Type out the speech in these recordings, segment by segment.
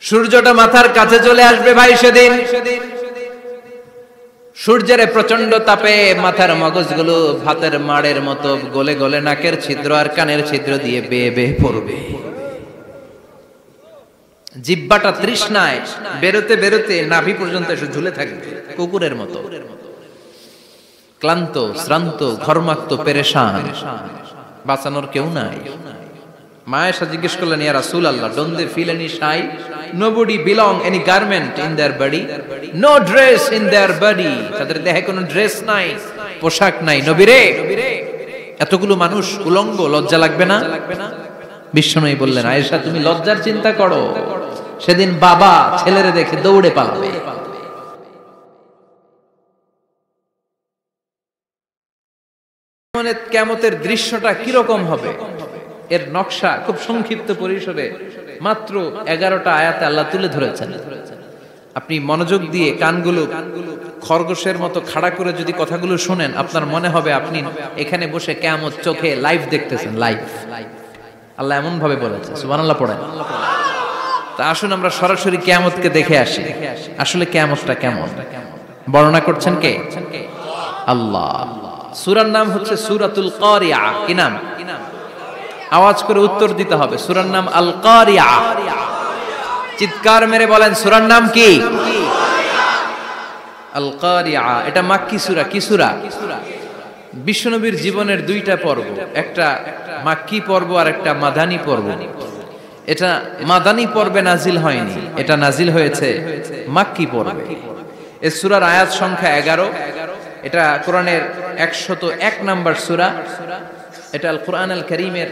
সূর্যটা মাথার কাছে চলে আসবে ভাই সেদিন। সূর্যের প্রচন্ড তাপে মাথার মগজগুলো ভাতের মাড়ের মতো গলে গলে নাকের ছিদ্র আর কানের ছিদ্র দিয়ে বেয়ে বেয়ে পড়বে। জিহ্বাটা তৃষ্ণায় বেরোতে বেরোতে নাভি পর্যন্ত এসে ঝুলে থাকবে কুকুরের মতো, ক্লান্ত শ্রান্ত ঘর্মাক্ত পেরেশান, বাঁচানোর কেউ নাই। মা আয়েশা জিজ্ঞেস করলেন, ইয়া রাসূলুল্লাহ, don't they feel any shy? Nobody belong any garment in their body, no dress in their body. তাদের দেহে কোনো ড্রেস নাই, পোশাক নাই। নবী রে, এতগুলো মানুষ উলঙ্গ, লজ্জা লাগবে না? বিশ্বনবী বললেন, আয়েশা তুমি লজ্জার চিন্তা করো, সেদিন বাবা ছেলেরে দেখে দৌড়ে পালাবে। কিয়ামতের দৃশ্যটা কিরকম হবে এর নকশা খুব সংক্ষিপ্ত পরিসরে মাত্র 11টা আয়াতে আল্লাহ তুলে ধরেছেন। আপনি মনোযোগ দিয়ে কানগুলো খরগোশের মতো খাড়া করে যদি কথাগুলো শুনেন, আপনার মনে হবে আপনি এখানে বসে কিয়ামত চোখে লাইভ দেখতেছেন। লাইভ আল্লাহ এমন ভাবে বলেছে, সুবহানাল্লাহ পড়েন। তা আসুন আমরা সরাসরি কিয়ামতকে দেখে আসি। আসলে কিয়ামতটা কেমন বর্ণনা করছেন কে? আল্লাহ। সূরার নাম হচ্ছে সূরাতুল কারিয়া। কি নাম? আওয়াজ করে উত্তর দিতে হবে। সূরার নাম আল কারিয়া। চিৎকার মেরে বলেন, সূরার নাম কি? আল কারিয়া। এটা মাক্কি সূরা। কি সূরা? বিশ্বনবীর জীবনের দুইটা পর্ব, একটা মাক্কি পর্ব আর একটা মাদানী পর্ব। এটা মাদানী পর্বে নাজিল হয়নি, এটা নাজিল হয়েছে মাক্কি পর্বে। এই সূরার আয়াত সংখ্যা 11। এটা কোরআনের 101 নম্বর সূরা। এটা আল কোরআন আল কারীমের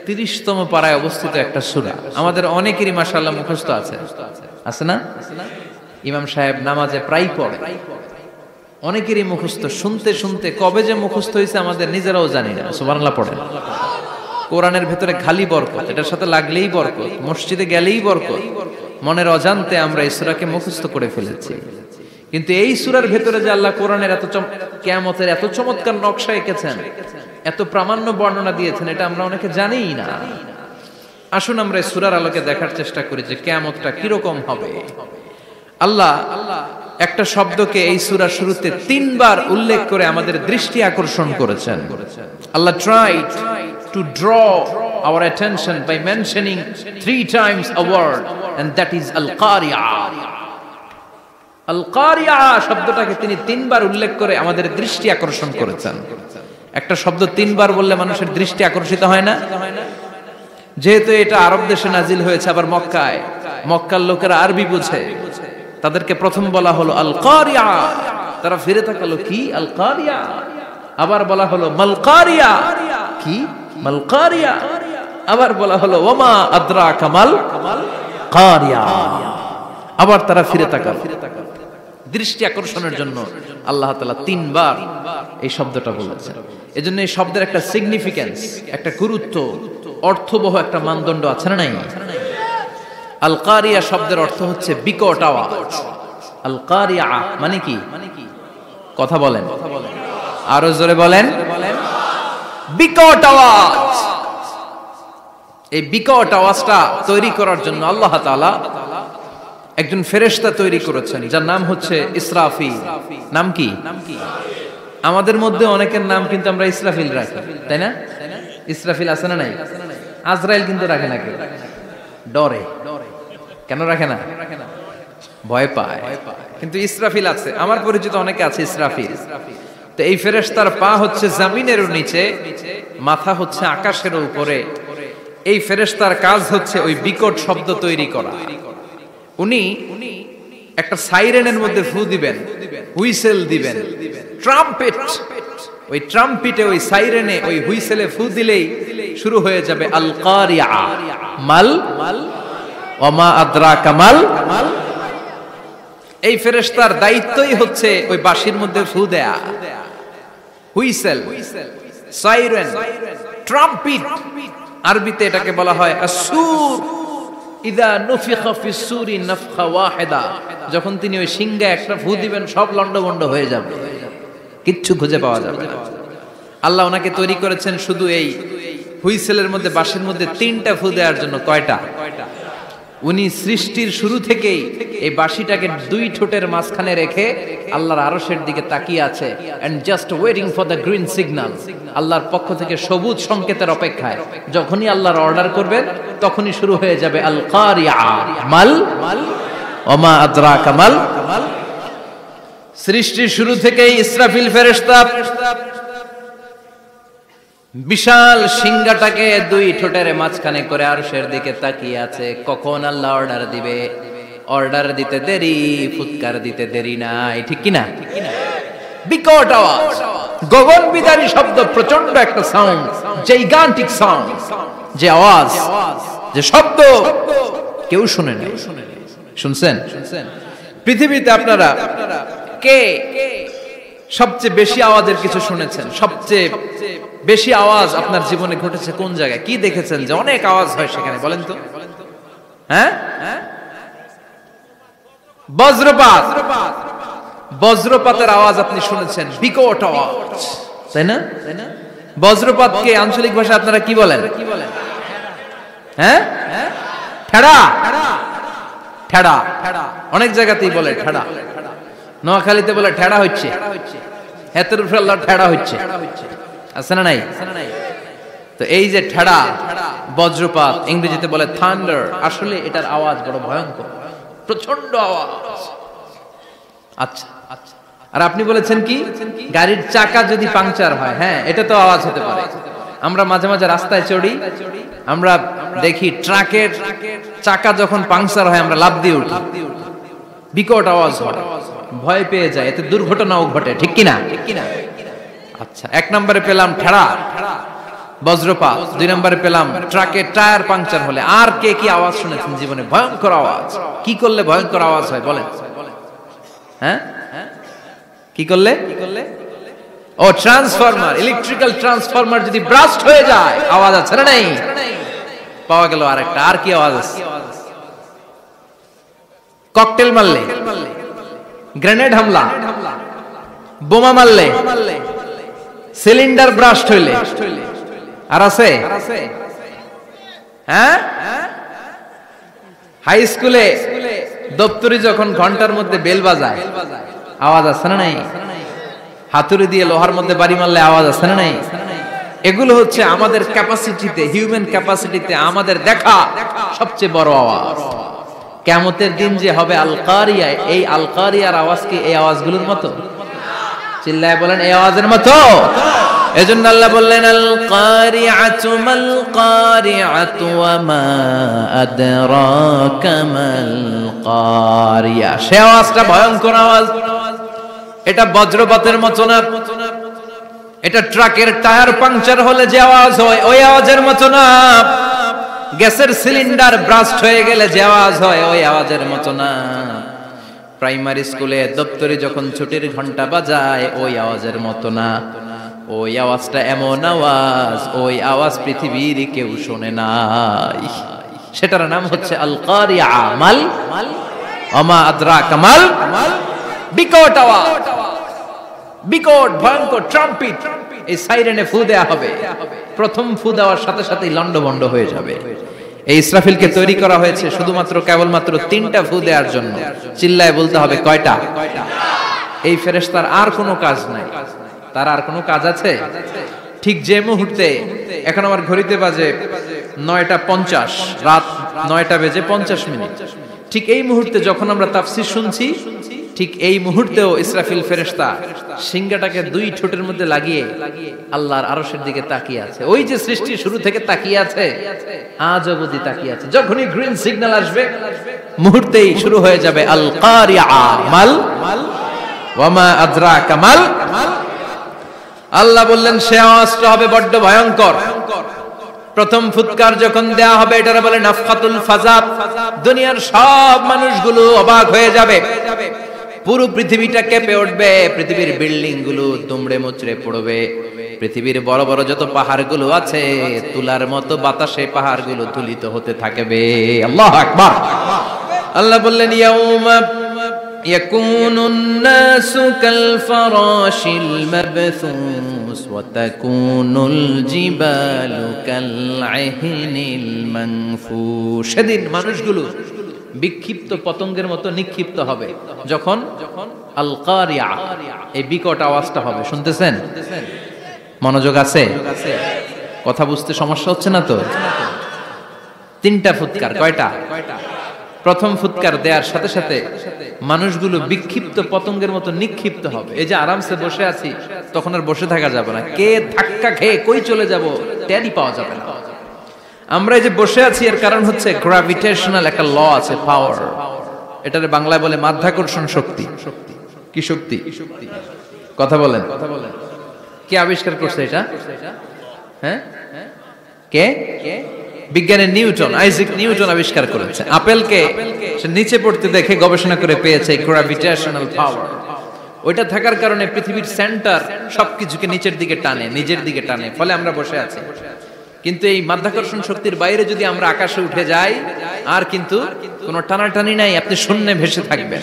30তম পারায় অবস্থিত একটা সূরা। আমাদের অনেকেরই মাশাআল্লাহ মুখস্থ আছে, আছে না? ইমাম সাহেব নামাজে প্রায় পড়ে, অনেকেরই মুখস্থ। শুনতে শুনতে কবে যে মুখস্থ হয়েছে আমাদের নিজেরাও জানি না। সুবহানাল্লাহ পড়েন। কোরআনের ভেতরে খালি বরকত, এটার সাথে লাগলেই বরকত, মসজিদে গেলেই বরকত। মনের অজান্তে আমরা এই সূরাকে মুখস্থ করে ফেলেছি। কিন্তু এই সূরার ভেতরে যে আল্লাহ কোরআনের এত কিয়ামতের এত চমৎকার নকশা এঁকেছেন, এত প্রামাণ্য বর্ণনা দিয়েছেন, এটা আমরা অনেকে জানিই না। আসুন আমরা এই সূরার আলোকে দেখার চেষ্টা করি যে কিয়ামতটা কিরকম হবে। আল্লাহ একটা শব্দকে এই সূরার শুরুতে 3 বার উল্লেখ করে আমাদের দৃষ্টি আকর্ষণ করেছেন। আল্লাহ tried to draw our attention by mentioning 3 times a word, and that is al-qari'ah. al-qari'ah শব্দটাকে তিনি 3 বার উল্লেখ করে আমাদের দৃষ্টি আকর্ষণ করেছেন। একটা শব্দ 3 বার বললে মানুষের দৃষ্টি আকর্ষিত হয় না? যেহেতু এটা আরব দেশে নাজিল হয়েছে, আবার মক্কায়, মক্কার লোকেরা আরবি বুঝে, তাদেরকে প্রথম বলা হলো আল কারিয়া। তারা ফিরে তাকালো, কি আল কারিয়া? আবার বলা হলো মাল কারিয়া। কি মাল কারিয়া? আবার বলা হলো ওমা আদরাকা মাল কারিয়া। আবার তারা ফিরে তাকালো। দৃষ্টি আকর্ষণের জন্য আল্লাহ তাআলা 3 বার এই শব্দটা বলেছেন। এজন্য এই শব্দের একটা সিগনিফিকেন্স, একটা গুরুত্ব, অর্থবহ একটা মানদণ্ড আছে না নাই? আল কারিয়া শব্দের অর্থ হচ্ছে বিকট আওয়াজ। আল কারিয়া মানে কি? কথা বলেন, আরো জোরে বলেন। বিকট আওয়াজ। এই বিকট আওয়াজটা তৈরি করার জন্য আল্লাহ তাআলা একজন ফেরেশতা তৈরি করেছেন, যার নাম হচ্ছে ইসরাফিল। নাম কি? আমাদের মধ্যে অনেকের নাম কিন্তু আমরা ইসরাফিল রাখি, তাই না? ইসরাফিল আছে না নাই? আজরাইল কিন্তু রাখে না কেউ, ডরে। কেন রাখে না? ভয় পায়। কিন্তু ইসরাফিল আছে, আমার পরিচিত অনেকে আছে ইসরাফিল। তো এই ফেরেশতার পা হচ্ছে জমিনের নিচে, মাথা হচ্ছে আকাশের উপরে। এই ফেরেশতার কাজ হচ্ছে ওই বিকট শব্দ তৈরি করা। উনি একটা সাইরেনের মধ্যে ফু দিবেন, হুইসেল দিবেন, ট্রাম্পেট। ওই ট্রাম্পিটে, ওই সাইরেনে, ওই হুইসেলে ফু দিলেই শুরু হয়ে যাবে আল কারিয়া। মাল ওমা আদরাকা মাল। এই ফেরেশতার দায়িত্বই হচ্ছে ওই বাঁশির মধ্যে ফু দেয়া। Whistle, siren, trumpet. আরবিতে এটাকে বলা হয় আসুর। ইদা নুফিখা ফিস সূরি নাফখা ওয়াহিদা। যখন তিনি ওই সিংহে একটা ফু দিবেন, সব লন্ডভন্ড হয়ে যাবে, কিচ্ছু খুঁজে পাওয়া যাবে না। আল্লাহ ওনাকে তৈরি করেছেন শুধু এই হুইসেলের মধ্যে, বাঁশির মধ্যে 3টা ফু দেওয়ার জন্য। কয়টা? উনি সৃষ্টির শুরু থেকেই এই বাঁশিটাকে দুই ঠোঁটের মাঝখানে রেখে আল্লাহর আরশের দিকে তাকিয়ে আছে and just waiting for the green signal. আল্লাহর পক্ষ থেকে সবুজ সংকেতের অপেক্ষায়। যখনই আল্লাহর অর্ডার করবেন তখনই শুরু হয়ে যাবে আল কারিয়া মাল ওমা আদরাকা মাল। সৃষ্টির শুরু থেকেই ইসরাফিল ফেরেশতা বিশাল সিংহাটাকে দুই ঠোঁটের মাঝখানে করে আরশের দিকে তাকিয়ে আছে, কখন আল্লাহ অর্ডার দিবে। অর্ডার দিতে দেরি, ফুৎকার দিতে দেরি নাই, ঠিক কিনা? বিকট আওয়াজ, গগনবিদারী শব্দ, প্রচন্ড একটা সাউন্ড, জাইগান্টিক সাউন্ড, যে আওয়াজ, যে শব্দ কেউ শুনে নাই। শুনছেন? পৃথিবীতে আপনারা কে সবচেয়ে বেশি আওয়াজের কিছু শুনেছেন? সবচেয়ে বেশি আওয়াজ আপনার জীবনে ঘটেছে কোন জায়গায়? কি দেখেছেন যে অনেক আওয়াজ হয় সেখানে? বলেন তো। হ্যাঁ, বজ্রপাত। বজ্রপাতের আওয়াজ আপনি শুনেছেন, বিকট আওয়াজ, তাই না? বজ্রপাতকে আঞ্চলিক ভাষা আপনারা কি বলেন? হ্যাঁ, ঠেড়া। ঠেড়া অনেক জায়গাতেই বলে ঠেড়া। নোয়াখালীতে বলে ঠেড়া হচ্ছে, হাতের উপরে আল্লাহ ঠেড়া হচ্ছে, আছে না নাই? তো এই যে ঠেড়া, বজ্রপাত, ইংরেজিতে বলে থান্ডার, আসলে এটার আওয়াজ বড় ভয়ঙ্কর, প্রচন্ড আওয়াজ। আচ্ছা, আর আপনি বলেছেন কি গাড়ির চাকা যদি পাংচার হয়, হ্যাঁ এটা তো আওয়াজ হতে পারে। আমরা মাঝে মাঝে রাস্তায় চড়ি, আমরা দেখি ট্রাকের চাকা যখন পাংচার হয় আমরা লাফ দিয়ে উঠি, বিকট আওয়াজ হয়, ভয় পেয়ে যায়, এতে দুর্ঘটনাও ঘটে, ঠিক কিনা? আচ্ছা, এক নম্বরে পেলাম ঠেড়া, বজ্রপাত। দুই নম্বরে পেলাম ট্রাকের টায়ার পাংচার হলে। আর কে কি আওয়াজ শুনেছেন জীবনে? ভয়ঙ্কর আওয়াজ। কি করলে ভয়ঙ্কর আওয়াজ হয় বলেন? হ্যাঁ, কি করলে? ও ট্রান্সফরমার, ইলেকট্রিক্যাল ট্রান্সফরমার যদি ব্রাস্ট হয়ে যায় আওয়াজ আছে না নাই? পাওয়া গেল আরেকটা। আর কি আওয়াজ আছে? ককটেল মারলে, গ্রেনেড হামলা, বোমা মারলে, সিলিন্ডার ব্রাস্ট হইলে। আর আছে? হ্যাঁ, হাই স্কুলে দপ্তরি যখন ঘন্টার মধ্যে বেল বাজায় আওয়াজ আছে না নাই? হাতুড়ি দিয়ে লোহার মধ্যে বাড়ি মারলে আওয়াজ আছে না নাই? এগুলো হচ্ছে আমাদের ক্যাপাসিটিতে, হিউম্যান ক্যাপাসিটিতে আমাদের দেখা সবচেয়ে বড় আওয়াজ। কিয়ামতের দিন যে হবে আল কারিয়া, এই আল কারিয়ার আওয়াজ কি এই আওয়াজগুলোর মতো? চিল্লায় বলেন, এই আওয়াজের মতো। এজন্য আল্লাহ বললেন আল কারিআতু মাল কারিআতু ওয়া মা আদরাকা মাল কারিয়া। সে আওয়াজটা ভয়ঙ্কর আওয়াজ। এটা বজ্রপাতের মতো না, এটা ট্রাকের টায়ার পাংচার হলে যে আওয়াজ হয় ওই আওয়াজের মতো না, গ্যাসের সিলিন্ডার ব্রাস্ট হয়ে গেলে যে আওয়াজ হয় ওই আওয়াজের মতো না, প্রাইমারি স্কুলে দপ্তরে যখন ছুটির ঘন্টা বাজায় ওই আওয়াজের মতো না। ওই আওয়াজটা এমন আওয়াজ, ওই আওয়াজ পৃথিবীর কেউ শোনে নাই। সেটার নাম হচ্ছে আল কারিয়া মাল ওমা আদরাকা মাল। বিকট আওয়াজ, বিকট ভয়ঙ্কর ট্রাম্পিট। এই সাইরেনে ফু দেয়া হবে, প্রথম ফু দেওয়ার সাথে সাথেই লন্ডভন্ড হয়ে যাবে। এই ইসরাফিলকে তৈরি করা হয়েছে শুধুমাত্র কেবলমাত্র 3টা ফু দেওয়ার জন্য। চিল্লায় বলতে হবে কয়টা? এই ফেরেশতার আর কোনো কাজ নাই। তার আর কোনো কাজ আছে? ঠিক যে মুহূর্তে, এখন আমার ঘড়িতে বাজে 9:50, রাত 9:50, ঠিক এই মুহূর্তে যখন আমরা তাফসীর শুনছি, ঠিক এই মুহূর্তেও ইসরাফিল ফেরেশতা সিংহাটাকে দুই ঠোঁটের মধ্যে লাগিয়ে আল্লাহর আরশের দিকে তাকিয়ে আছে। ওই যে সৃষ্টির শুরু থেকে তাকিয়ে আছে, আজ অবধি তাকিয়ে আছে। যখনই গ্রিন সিগন্যাল আসবে মুহূর্তেই শুরু হয়ে যাবে আল কারিয়া মাল ওয়া মা আদরাকা মাল। আল্লাহ বললেন সে আওয়াজটা হবে বড্ড ভয়ঙ্কর। প্রথম ফুৎকার যখন দেয়া হবে এটারে বলে নাফখাতুল ফাজা। দুনিয়ার সব মানুষগুলো অবাক হয়ে যাবে, পুরো পৃথিবীটা কেঁপে উঠবে, পৃথিবীর বিল্ডিং গুলো দুমড়ে মুচড়ে পড়বে, পৃথিবীর বড় বড় যত পাহাড়গুলো আছে তুলার মতো বাতাসে পাহাড়গুলো তুলিত হতে থাকবে। আল্লাহু আকবার। আল্লাহ বললেন ইয়াউমা يكون الناس كالفراش المبثوث وتكون الجبال كالعهن المنفوش সেদিন মানুষগুলো বিক্ষিপ্ত পতঙ্গের মতো নিক্ষিপ্ত হবে যখন আল কারিয়া এই বিকট আওয়াজটা হবে। শুনতেছেন? মনোযোগ আছে? কথা বুঝতে সমস্যা হচ্ছে না তো? তিনটা ফুৎকার। কয়টা? প্রথম ফুৎকার দেওয়ার সাথে সাথে মানুষগুলো বিক্ষিপ্ত পতঙ্গের মতো নিক্ষিপ্ত হবে। এই যে আরামসে বসে আছি, তখন আর বসে থাকা যাবে না। কে ধাক্কা খেয়ে কই চলে যাব টেরই পাওয়া যাবে না। আমরা এই যে বসে আছি এর কারণ হচ্ছে গ্র্যাভিটেশনাল একটা ল আছে, পাওয়ার। এটারে বাংলায় বলে মাধ্যাকর্ষণ শক্তি। কি শক্তি? কথা বলেন। কে আবিষ্কার করছে এটা? হ্যাঁ, কে? বিজ্ঞানের নিউটন, আইজাক নিউটন আবিষ্কার করেছে। আপেলকে সে নিচে পড়তে দেখে গবেষণা করে পেয়েছে গ্র্যাভিটেশনাল পাওয়ার। ওইটা থাকার কারণে পৃথিবীর সেন্টার সবকিছুকে নিচের দিকে টানে, নিজের দিকে টানে, ফলে আমরা বসে আছি। কিন্তু এই মাধ্যাকর্ষণ শক্তির বাইরে যদি আমরা আকাশে উঠে যাই, আর কিন্তু কোনো টানাটানি নাই, আপনি শূন্যে ভেসে থাকবেন।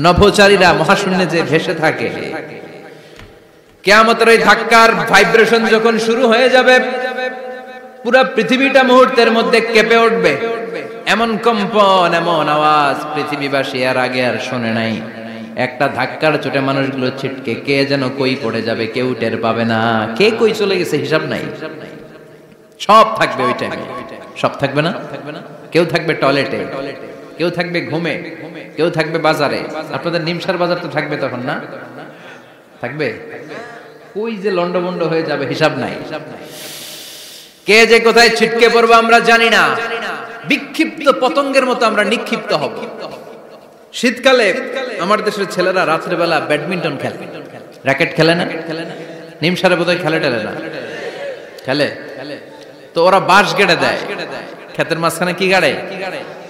নভোচারীরা মহাশূন্যে যে ভেসে থাকে, কিয়ামতের ওই ধাক্কার ভাইব্রেশন যখন শুরু হয়ে যাবে, পুরো পৃথিবীটা মুহূর্তের মধ্যে কেঁপে উঠবে। এমন কম্পন, এমন আওয়াজ পৃথিবীবাসী এর আগে আর শোনে নাই। একটা ধাক্কার চোটে মানুষগুলো ছিটকে কে যেন কই পড়ে যাবে, কেউ টের পাবে না। কে কই চলে গেছে হিসাব নাই। সব থাকবে ওই টাইমে। সব থাকবে না? কেউ থাকবে টয়লেটে, কেউ থাকবে ঘুমে, কেউ থাকবে বাজারে। আপনাদের নিমসার বাজার তো থাকবে তখন, না থাকবে? কই যে লন্ডভন্ড হয়ে যাবে হিসাব নাই। কে যে কোথায় ছিটকে পড়বো আমরা জানি না। বিক্ষিপ্ত পতঙ্গের মতো আমরা নিক্ষিপ্ত হব। শীতকালে আমার দেশের ছেলেরা রাত্রেবেলা ব্যাডমিন্টন খেলে, র্যাকেট খেলে না? নিমসারে বোধহয় খেলে টেলে না? খেলে। তো ওরা বাঁশ গেড়ে দেয় ক্ষেতের মাঝখানে। কি গাড়ে?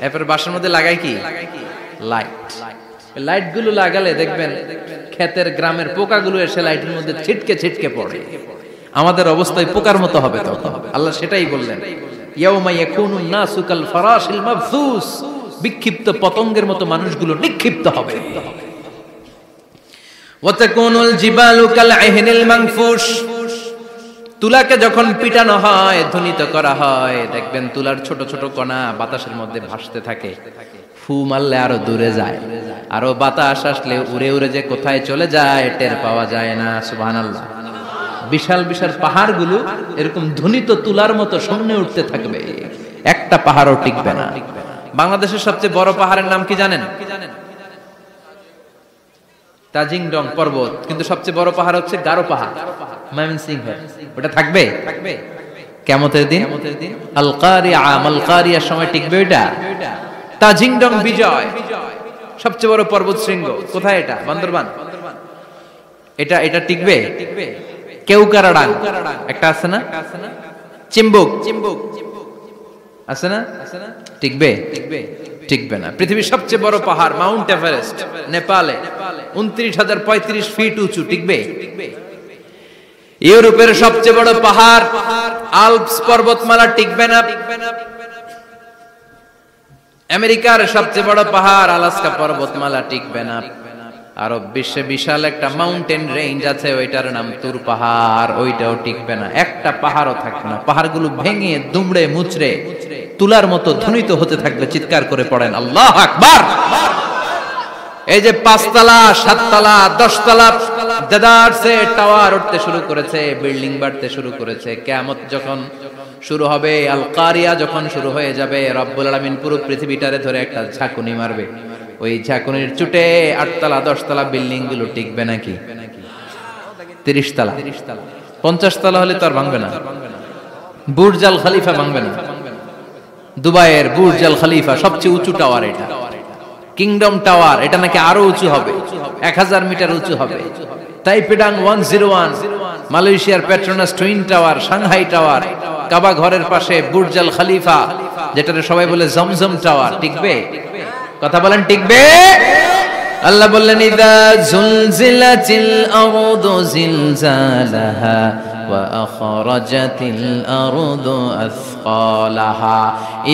এরপর বাঁশের মধ্যে লাগায় কি? লাইট। লাইট গুলো লাগালে দেখবেন ক্ষেতের গ্রামের পোকাগুলো এসে লাইটের মধ্যে ছিটকে ছিটকে পড়ে। আমাদের অবস্থায় পোকার মতো হবে তখন। আল্লাহ সেটাই বললেন, ইয়াউমা ইয়াকুনুন নাসু কাল ফারাশিল মাবথুস, বিক্ষিপ্ত পতঙ্গের মতো মানুষগুলো নিক্ষিপ্ত হবে। ওয়া তাকুনুল জিবালু কাল আহিনিল মানফুশ, তুলাকে যখন পিটানো হয়, ধ্বনিত করা হয়, দেখবেন তুলার ছোট ছোট কণা বাতাসের মধ্যে ভাসতে থাকে। ফু মারলে আরো দূরে যায়, আরো বাতাস আসলে উড়ে উড়ে যে কোথায় চলে যায় টের পাওয়া যায় না। সুবহানাল্লাহ। বিশাল বিশাল পাহাড়গুলো এরকম ধ্বনিত তুলার মতো সামনে উঠতে থাকবে, একটা পাহাড়ও টিকবে না। বাংলাদেশের সবচেয়ে বড় পাহাড়ের নাম কি জানেন? তাজিংডং পর্বত। কিন্তু সবচেয়ে বড় পাহাড় হচ্ছে গারো পাহাড়, ময়মনসিংহ। ওটা থাকবে কিয়ামতের দিন। আল কারিয়া, মাল কারিয়ার সময় টিকবে ওইটা। তাজিংডং বিজয় সবচেয়ে বড় পর্বত শৃঙ্গ। কোথায় এটা? বান্দরবান। এটা টিকবে? কেউকারাডাং একটা আছে না? চিম্বুক আছে না? টিকবে? টিকবে না। পৃথিবীর সবচেয়ে বড় পাহাড় মাউন্ট এভারেস্ট নেপালে 29,035 ফিট উঁচু, টিকবে? ইউরোপের সবচেয়ে বড় পাহাড় আল্পস পর্বতমালা টিকবে না। আমেরিকার সবচেয়ে বড় পাহাড় আলাস্কা পর্বতমালা টিকবে না। আরব বিশ্বে বিশাল একটা মাউন্টেন রেঞ্জ আছে, ওইটার নাম তুর পাহাড়, ওইটাও টিকবে না। একটা পাহাড়ও থাকবে না। পাহাড়গুলো ভেঙে দুমড়ে মুচড়ে তুলার মতো ধ্বনিত হতে থাকবে। চিৎকার করে পড়েন আল্লাহু আকবার। এই যে 5 তলা, 7 তলা, 10 তলা দেদারসে টাওয়ার উঠতে শুরু করেছে, বিল্ডিং বাড়তে শুরু করেছে। কিয়ামত যখন শুরু হবে, আল কারিয়া যখন শুরু হয়ে যাবে, রব্বুল আলামিন পুরো পৃথিবীটারে ধরে একটা ঝাঁকুনি মারবে। ওই ঝাঁকুনির চুটে 8 তলা 10 তলা বিল্ডিং গুলো টিকবে নাকি? 30 তলা 50 তলা হলে তো আর ভাঙবে না। বুর্জ আল খলিফা ভাঙবে না। দুবাইয়ের বুর্জ আল খলিফা সবচেয়ে উঁচু টাওয়ার এটা। কিংডম টাওয়ার এটা নাকি আরো উঁচু হবে, 1000 মিটার উঁচু হবে। তাইপেডাং 101, মালয়েশিয়ার Petronas twin tower, Shanghai tower, Kaaba ঘরের পাশে বুর্জ আল খলিফা, যেটারে সবাই বলে জমজম টাওয়ার, টিকবে? কথা বলেন, টিকবে? আল্লাহ বললেন, ইদা জুলজিলাতিল আরদু জিলজালাহা وأخرجت الأرض أثقالها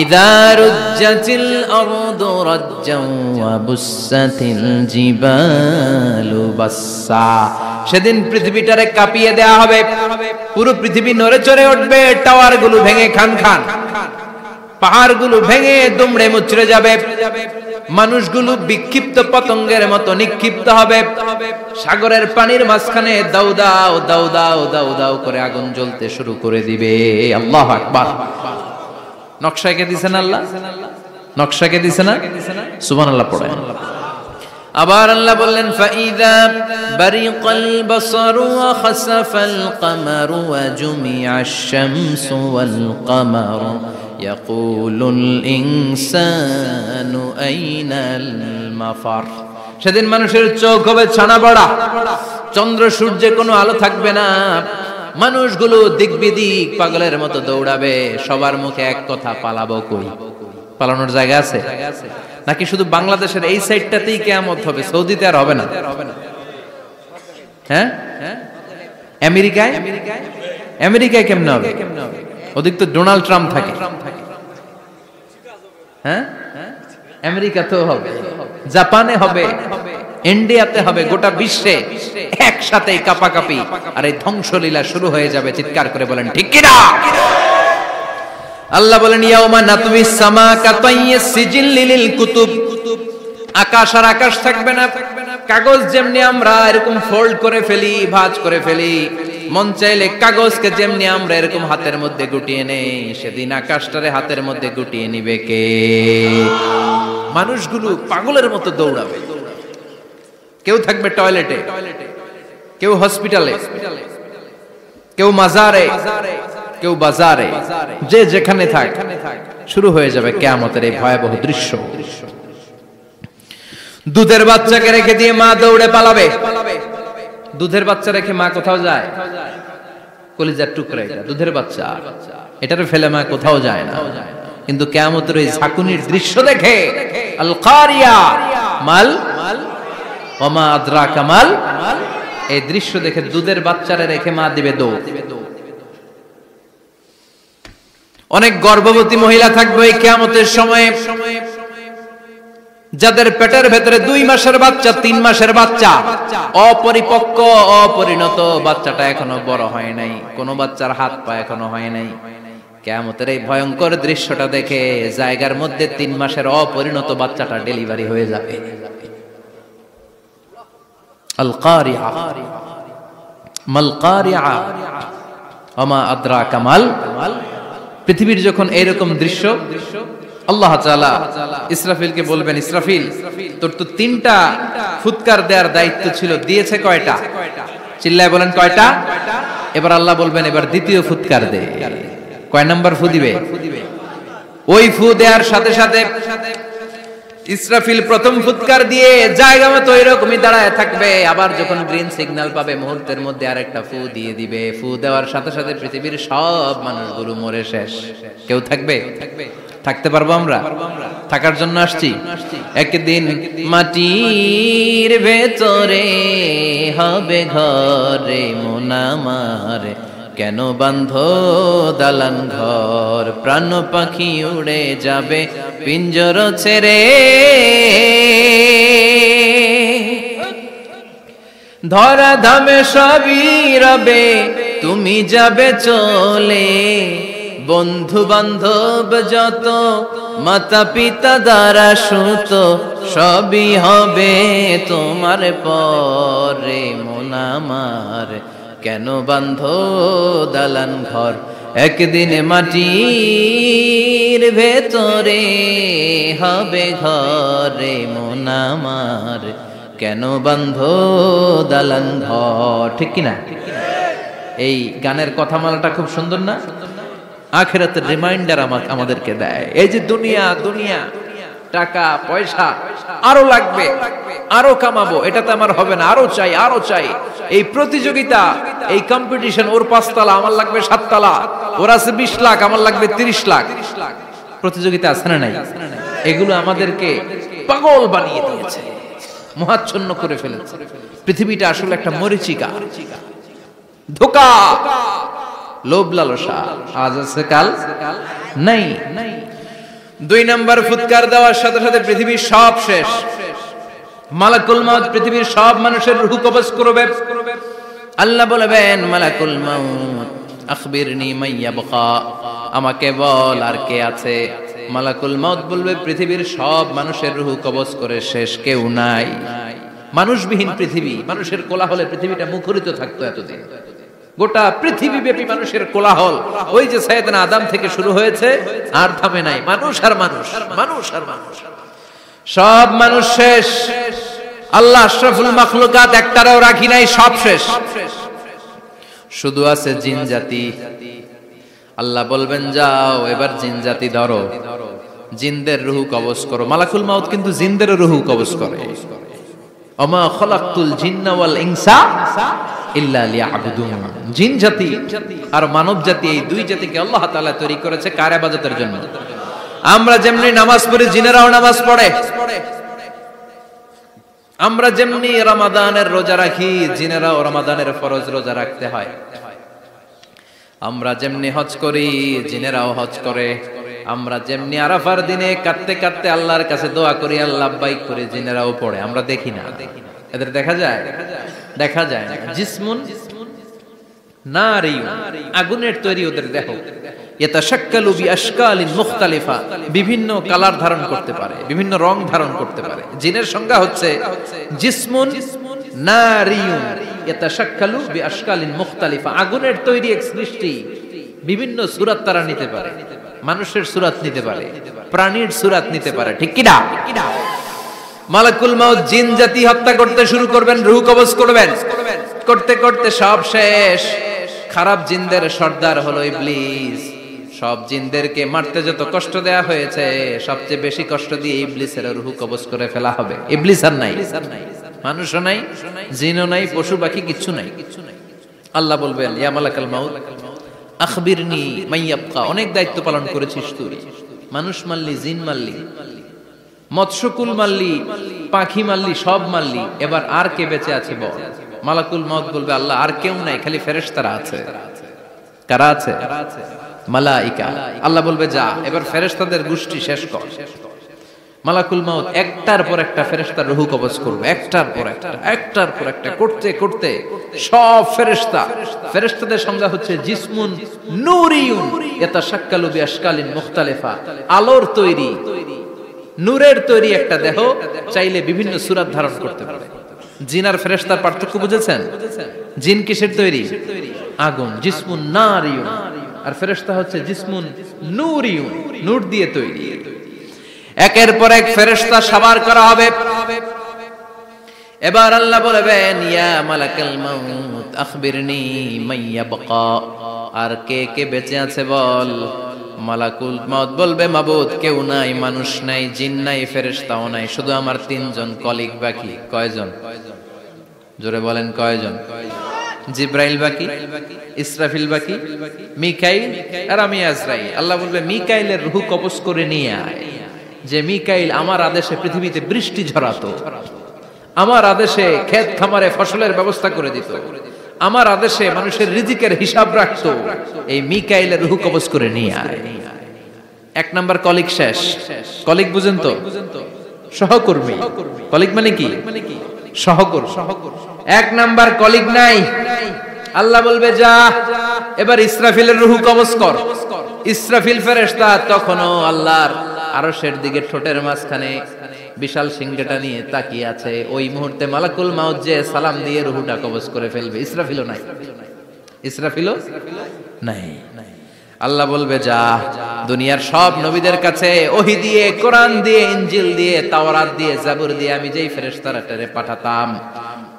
إذا رجت الأرض رجا وبست الجبال بسا সেদিন পৃথিবীটারে কাঁপিয়ে দেয়া হবে, পুরো পৃথিবী নড়ে চড়ে উঠবে, টাওয়ারগুলো ভেঙে খান খান, পাহাড়গুলো ভেঙে দুমড়ে মুচড়ে যাবে, মানুষগুলো বিক্ষিপ্ত পতঙ্গের মতো নিক্ষিপ্ত হবে, সাগরের পানির মাঝখানে দাউ দাউ দাউ দাউ দাউ দাউ করে আগুন জ্বলতে শুরু করে দিবে। আল্লাহু আকবার। নকশাকে দিছেন আল্লাহ, নকশাকে দিছেন না, সুবহানাল্লাহ পড়ে। আবার আল্লাহ বললেন ফাইদা বারিকাল বাসারু ওয়া খাসাফাল কামারু ওয়া জুমিআশ শামসু ওয়াল কামারু ইয়াকুলুল ইনসানু আইনাল মাফার। সেদিন মানুষের চোখ হবে ছানা বড়া, চন্দ্র সূর্যে কোনো আলো থাকবে না, মানুষগুলো দিক বিদিক পাগলের মতো দৌড়াবে, সবার মুখে এক কথা, পালাবো কই? পালানোর জায়গা আছে নাকি শুধু বাংলাদেশের এই সাইডটাতেই কিয়ামত হবে, সৌদিতে আর হবে না? হ্যাঁ, আমেরিকায়, আমেরিকায় কেমনে হবে? ওদিক তো ডোনাল্ড ট্রাম্প থাকে। হ্যাঁ, আমেরিকাতেও হবে, জাপানে হবে, ইন্ডিয়াতে হবে, গোটা বিশ্বে একসাথে কাপাকাপি আর এই ধ্বংসলীলা শুরু হয়ে যাবে। চিৎকার করে বলেন ঠিক কিনা? আল্লাহ বলেন ইয়াউমা নাতমিস সামা কাতাইয়িস সিজিল লিল কুতুব। আকাশ আর আকাশ থাকবে না, কাগজ যেমনি আমরা এরকম ফোল্ড করে ফেলি, ভাঁজ করে ফেলি, মন চাইলে কাগজকে যেমনি আমরা এরকম হাতের মধ্যে গুটিয়ে নেই, সেদিন আকাশটারে হাতের মধ্যে গুটিয়ে নিবে কে? মানুষগুলো পাগলের মতো দৌড়াবে, কেউ থাকবে টয়লেটে, কেউ হসপিটালে, কেউ মাজারে, কেউ বাজারে, যে যেখানে থাক, শুরু হয়ে যাবে কিয়ামতের এই ভয়াবহ দৃশ্য। দুধের বাচ্চাকে রেখে দিয়ে মা দৌড়ে পালাবে। দুধের বাচ্চা রেখে মা কোথাও যায়? কলিজার টুকরা এটা, দুধের বাচ্চা, এটারে ফেলে মা কোথাও যায় না। কিন্তু কিয়ামতের এই ঝাঁকুনির দৃশ্য দেখে আল কারিয়া মাল ওয়া মা আদরাকা মাল, এই দৃশ্য দেখে দুধের বাচ্চারে রেখে মা দিবে দৌড়। অনেক গর্ভবতী মহিলা থাকবে এই কিয়ামতের সময়ে, যাদের পেটের ভেতরে 2 মাসের বাচ্চা, 3 মাসের বাচ্চা, অপরিপক্ক অপরিণত, বাচ্চাটা এখনো বড় হয় নাই, কোন বাচ্চার হাত পা এখনো হয় নাই। কিয়ামতের এই ভয়ঙ্কর দৃশ্যটা দেখে জায়গার মধ্যে 3 মাসের অপরিণত বাচ্চাটা ডেলিভারি হয়ে যাবে। আল কারিয়া মাল কারিয়া ওয়া মা আদরাকা মাল। পৃথিবীর যখন এরকম দৃশ্য, আল্লাহ তাআলা ইসরাফিলকে বলবেন, ইসরাফিল তোর তো 3টা ফুৎকার দেওয়ার দায়িত্ব ছিল, দিয়েছে কয়টা? চিল্লায় বলেন কয়টা? এবার আল্লাহ বলবেন এবার দ্বিতীয় ফুৎকার দে। কয় নাম্বার ফু দিবে? ওই ফু দেওয়ার সাথে সাথে ইসরাফিল প্রথম ফুৎকার দিয়ে জায়গা মতো এরকমই দাঁড়ায় থাকবে, আবার যখন গ্রিন সিগন্যাল পাবে মুহূর্তের মধ্যে আরেকটা ফু দিয়ে দিবে। ফু দেওয়ার সাথে সাথে পৃথিবীর সব মানুষগুলো মরে শেষ, কেউ থাকবে? থাকতে পারবো আমরা? থাকার জন্য আসছি। একদিন মাটির ভেতরে হবে ঘরে মন আমার, কেন বাঁধো দালান ঘর, প্রাণ পাখি উড়ে যাবে পিঞ্জর ছেড়ে, ধরা ধামে সবই রবে তুমি যাবে চলে, বন্ধু বান্ধব যত মাতা পিতা দ্বারা সুত সবই হবে তোমার পরে মন আমার, কেন বাঁধো দালান ঘর, একদিন মাটির ভেতরে হবে ঘরে মন আমার, কেন বাঁধো দালান ঘর। ঠিক কিনা? এই গানের কথামালাটা খুব সুন্দর না? আখিরাতের রিমাইন্ডার আমাদেরকে দেয়। এই যে দুনিয়া দুনিয়া, টাকা পয়সা আরো লাগবে, আরো কামাবো, এটাতে আমার হবে না, আরো চাই আরো চাই। এই প্রতিযোগিতা, এই কম্পিটিশন, ওর 5 তলা আমার লাগবে 7 তলা, ওর আছে 20 লাখ আমার লাগবে 30 লাখ, প্রতিযোগিতা আছে না নাই? এগুলো আমাদেরকে পাগল বানিয়ে দিয়েছে, মোহাচ্ছন্ন করে ফেলেছে। পৃথিবীটা আসলে একটা মরীচিকা, ধোঁকা। লোভ লালসা আজ আছে কাল নাই। 2 নাম্বার ফুৎকার দেওয়ার সাথে সাথে পৃথিবীর সব শেষ। মালাকুল মাউত পৃথিবীর সব মানুষের রূহ কবজ করবে। আল্লাহ বলবেন মালাকুল মাউত আখবিরনি মাইয়াবকা, আমাকে বল আর কে আছে। মালাকুল মাউত বলবে পৃথিবীর সব মানুষের রূহ কবজ করে শেষ, কেউ নাই। মানুষবিহীন পৃথিবী, মানুষের কোলাহলে পৃথিবীটা মুখরিত থাকতো এতদিন। গোটা পৃথিবী ব্যাপী মানুষের কোলাহল, ওই যে সাইয়েদনা আদম থেকে শুরু হয়েছে আর থামে নাই। মানুষ আর মানুষ, মানুষ আর মানুষ, সব মানুষ শেষ। আল্লাহ আশরাফুল মাখলুকাত একটারও রাখি নাই, সব শেষ। শুধু আছে জিন জাতি। আল্লাহ বলবেন যাও এবার জিন জাতি ধরো, জিনদের রূহ কবজ করো। মালাকুল মাউত কিন্তু জিনদের রূহ কবজ করে। ওমা খলাকতুল জিন্না ওয়াল ইনসা ইল্লা লিয়াবুদুন। জিন জাতি আর মানব জাতি, এই দুই জাতিকে আল্লাহ তাআলা তৈরি করেছে কার ইবাদতের জন্য। আমরা যেমনি নামাজ পড়ি, জিনেরাও নামাজ পড়ে। আমরা যেমনি রমাদানের রোজা রাখি, জিনেরাও রমাদানের ফরজ রোজা রাখতে হয়। আমরা যেমনি হজ করি, জিনেরাও হজ করে। আমরা যেমনি আরাফার দিনে কাঁদতে কাঁদতে আল্লাহর কাছে দোয়া করি, আল্লাহ লাব্বাইক করে, জিনেরাও পড়ে। আমরা দেখি না, এদের দেখা যায়? দেখা যায় না। জিসমুন নারিয়ুন, আগুনের তৈরি ওদের দেহ। ইয়াতাশাক্কালু বিআশকালিন মুখতালিফা, বিভিন্ন কালার ধারণ করতে পারে, বিভিন্ন রং ধারণ করতে পারে। জিনের সংজ্ঞা হচ্ছে জিসমুন নারিয়ুন ইয়াতাশাক্কালু বিআশকালিন মুখতালিফা, আগুনের তৈরি এক সৃষ্টি। বিভিন্ন সূরত তারা নিতে পারে, মানুষের সূরত নিতে পারে, প্রাণীর সূরত নিতে পারে, ঠিক কি না? মালাকুল মাউত জিন জাতি হত্যা করতে শুরু করবেন, রূহ কবজ করবেন। করতে করতে সব শেষ। খারাপ জিনদের সর্দার হলো ইবলিস। সব জিনদেরকে মারতে যত কষ্ট দেয়া হয়েছে, সবচেয়ে বেশি কষ্ট দিয়ে ইবলিসের রূহ কবজ করে ফেলা হবে। ইবলিস আর নাই, মানুষও নাই, জিনও নাই, পশু পাখি কিচ্ছু নাই। আল্লাহ বলবেন ইয়া মালাকাল মাউত আখবিরনি মাইয়াবকা, অনেক দায়িত্ব পালন করেছিস তুই। মানুষ মারলি, জিন মারলি, মৎস্যকুল মারলি, পাখি মারলি, সব মারলি, এবার আর কে বেঁচে আছে বল। মালাকুল মাউত বলবে আল্লাহ আর কেউ নাই, খালি ফেরেশতারা আছে। কারা আছে? মালাইকা। আল্লাহ বলবে যা এবার ফেরেশতাদের গোষ্ঠী শেষ কর। মালাকুল মাউত একটার পর একটা ফেরেশতার রূহ কবজ করবে, একটার পর একটা, একটার পর একটা করতে করতে সব ফেরেশতা। ফেরেশতাদের সংজ্ঞা হচ্ছে জিসমুন নূরিয়ুন ইয়াতাশাক্কালু বিআশকালিন মুখতালিফা, আলোর তৈরি, নূরের তৈরি একটা দেহ, চাইলে বিভিন্ন সূরত ধারণ করতে পারে। জিন আর ফেরেশতার পার্থক্য বুঝেছেন? জিন কিসের তৈরি? আগুন, জিসমুন নারিয়ুন। আর ফেরেশতা হচ্ছে জিসমুন নূরিয়ুন, নূর দিয়ে তৈরি। একের পর এক ফেরেশতা সবার করা হবে। এবার আল্লাহ বলবেন ইয়া মালাকাল মাউত আখবিরনি মাইয়াবকা, আর কে কে বেঁচে আছে বল। মালাকুল মাউত বলবে মাবুদ কেউ নাই, মানুষ নাই, জিন নাই, ফেরেশতাও নাই, শুধু আমার 3 জন কলিগ বাকি। কয়জন? জোরে বলেন কয়জন? জিব্রাইল বাকি, ইসরাফিল বাকি, মিকাইল আর আমি আজরাইল। আল্লাহ বলবে মিকাইলের রূহ কবজ করে নিয়ে আয়। যে মিকাইল আমার আদেশে পৃথিবীতে বৃষ্টি ঝরাতো, আমার আদেশে ক্ষেত খামারে ফসলের ব্যবস্থা করে দিত, আমার আদেশে মানুষের রিজিকের হিসাব রাখতো, এই মিকাইলের রূহ কবজ করে নিয়ে আয়। 1 নাম্বার কলিগ শেষ। কলিগ বুঝেন তো? সহকর্মী। কলিগ মানে কি? সহকর্মী। 1 নাম্বার কলিগ নাই। আল্লাহ বলবে যা এবার ইসরাফিলের রূহ কবজ কর। ইসরাফিল ফেরেশতা তখনও আল্লাহর আরশের দিকে ঠোঁটের মাঝখানে বিশাল সিংহটা নিয়ে তাকিয়ে আছে। ওই মুহূর্তে মালাকুল মাউত যে সালাম দিয়ে রূহটা কবজ করে ফেলবে। ইসরাফিলও নাই, ইসরাফিলও নাই। আল্লাহ বলবে যা দুনিয়ার সব নবীদের কাছে ওহী দিয়ে, কোরআন দিয়ে, ইনজিল দিয়ে, তাওরাত দিয়ে, জাবুর দিয়ে আমি যেই ফেরেশতারে পাঠাতাম,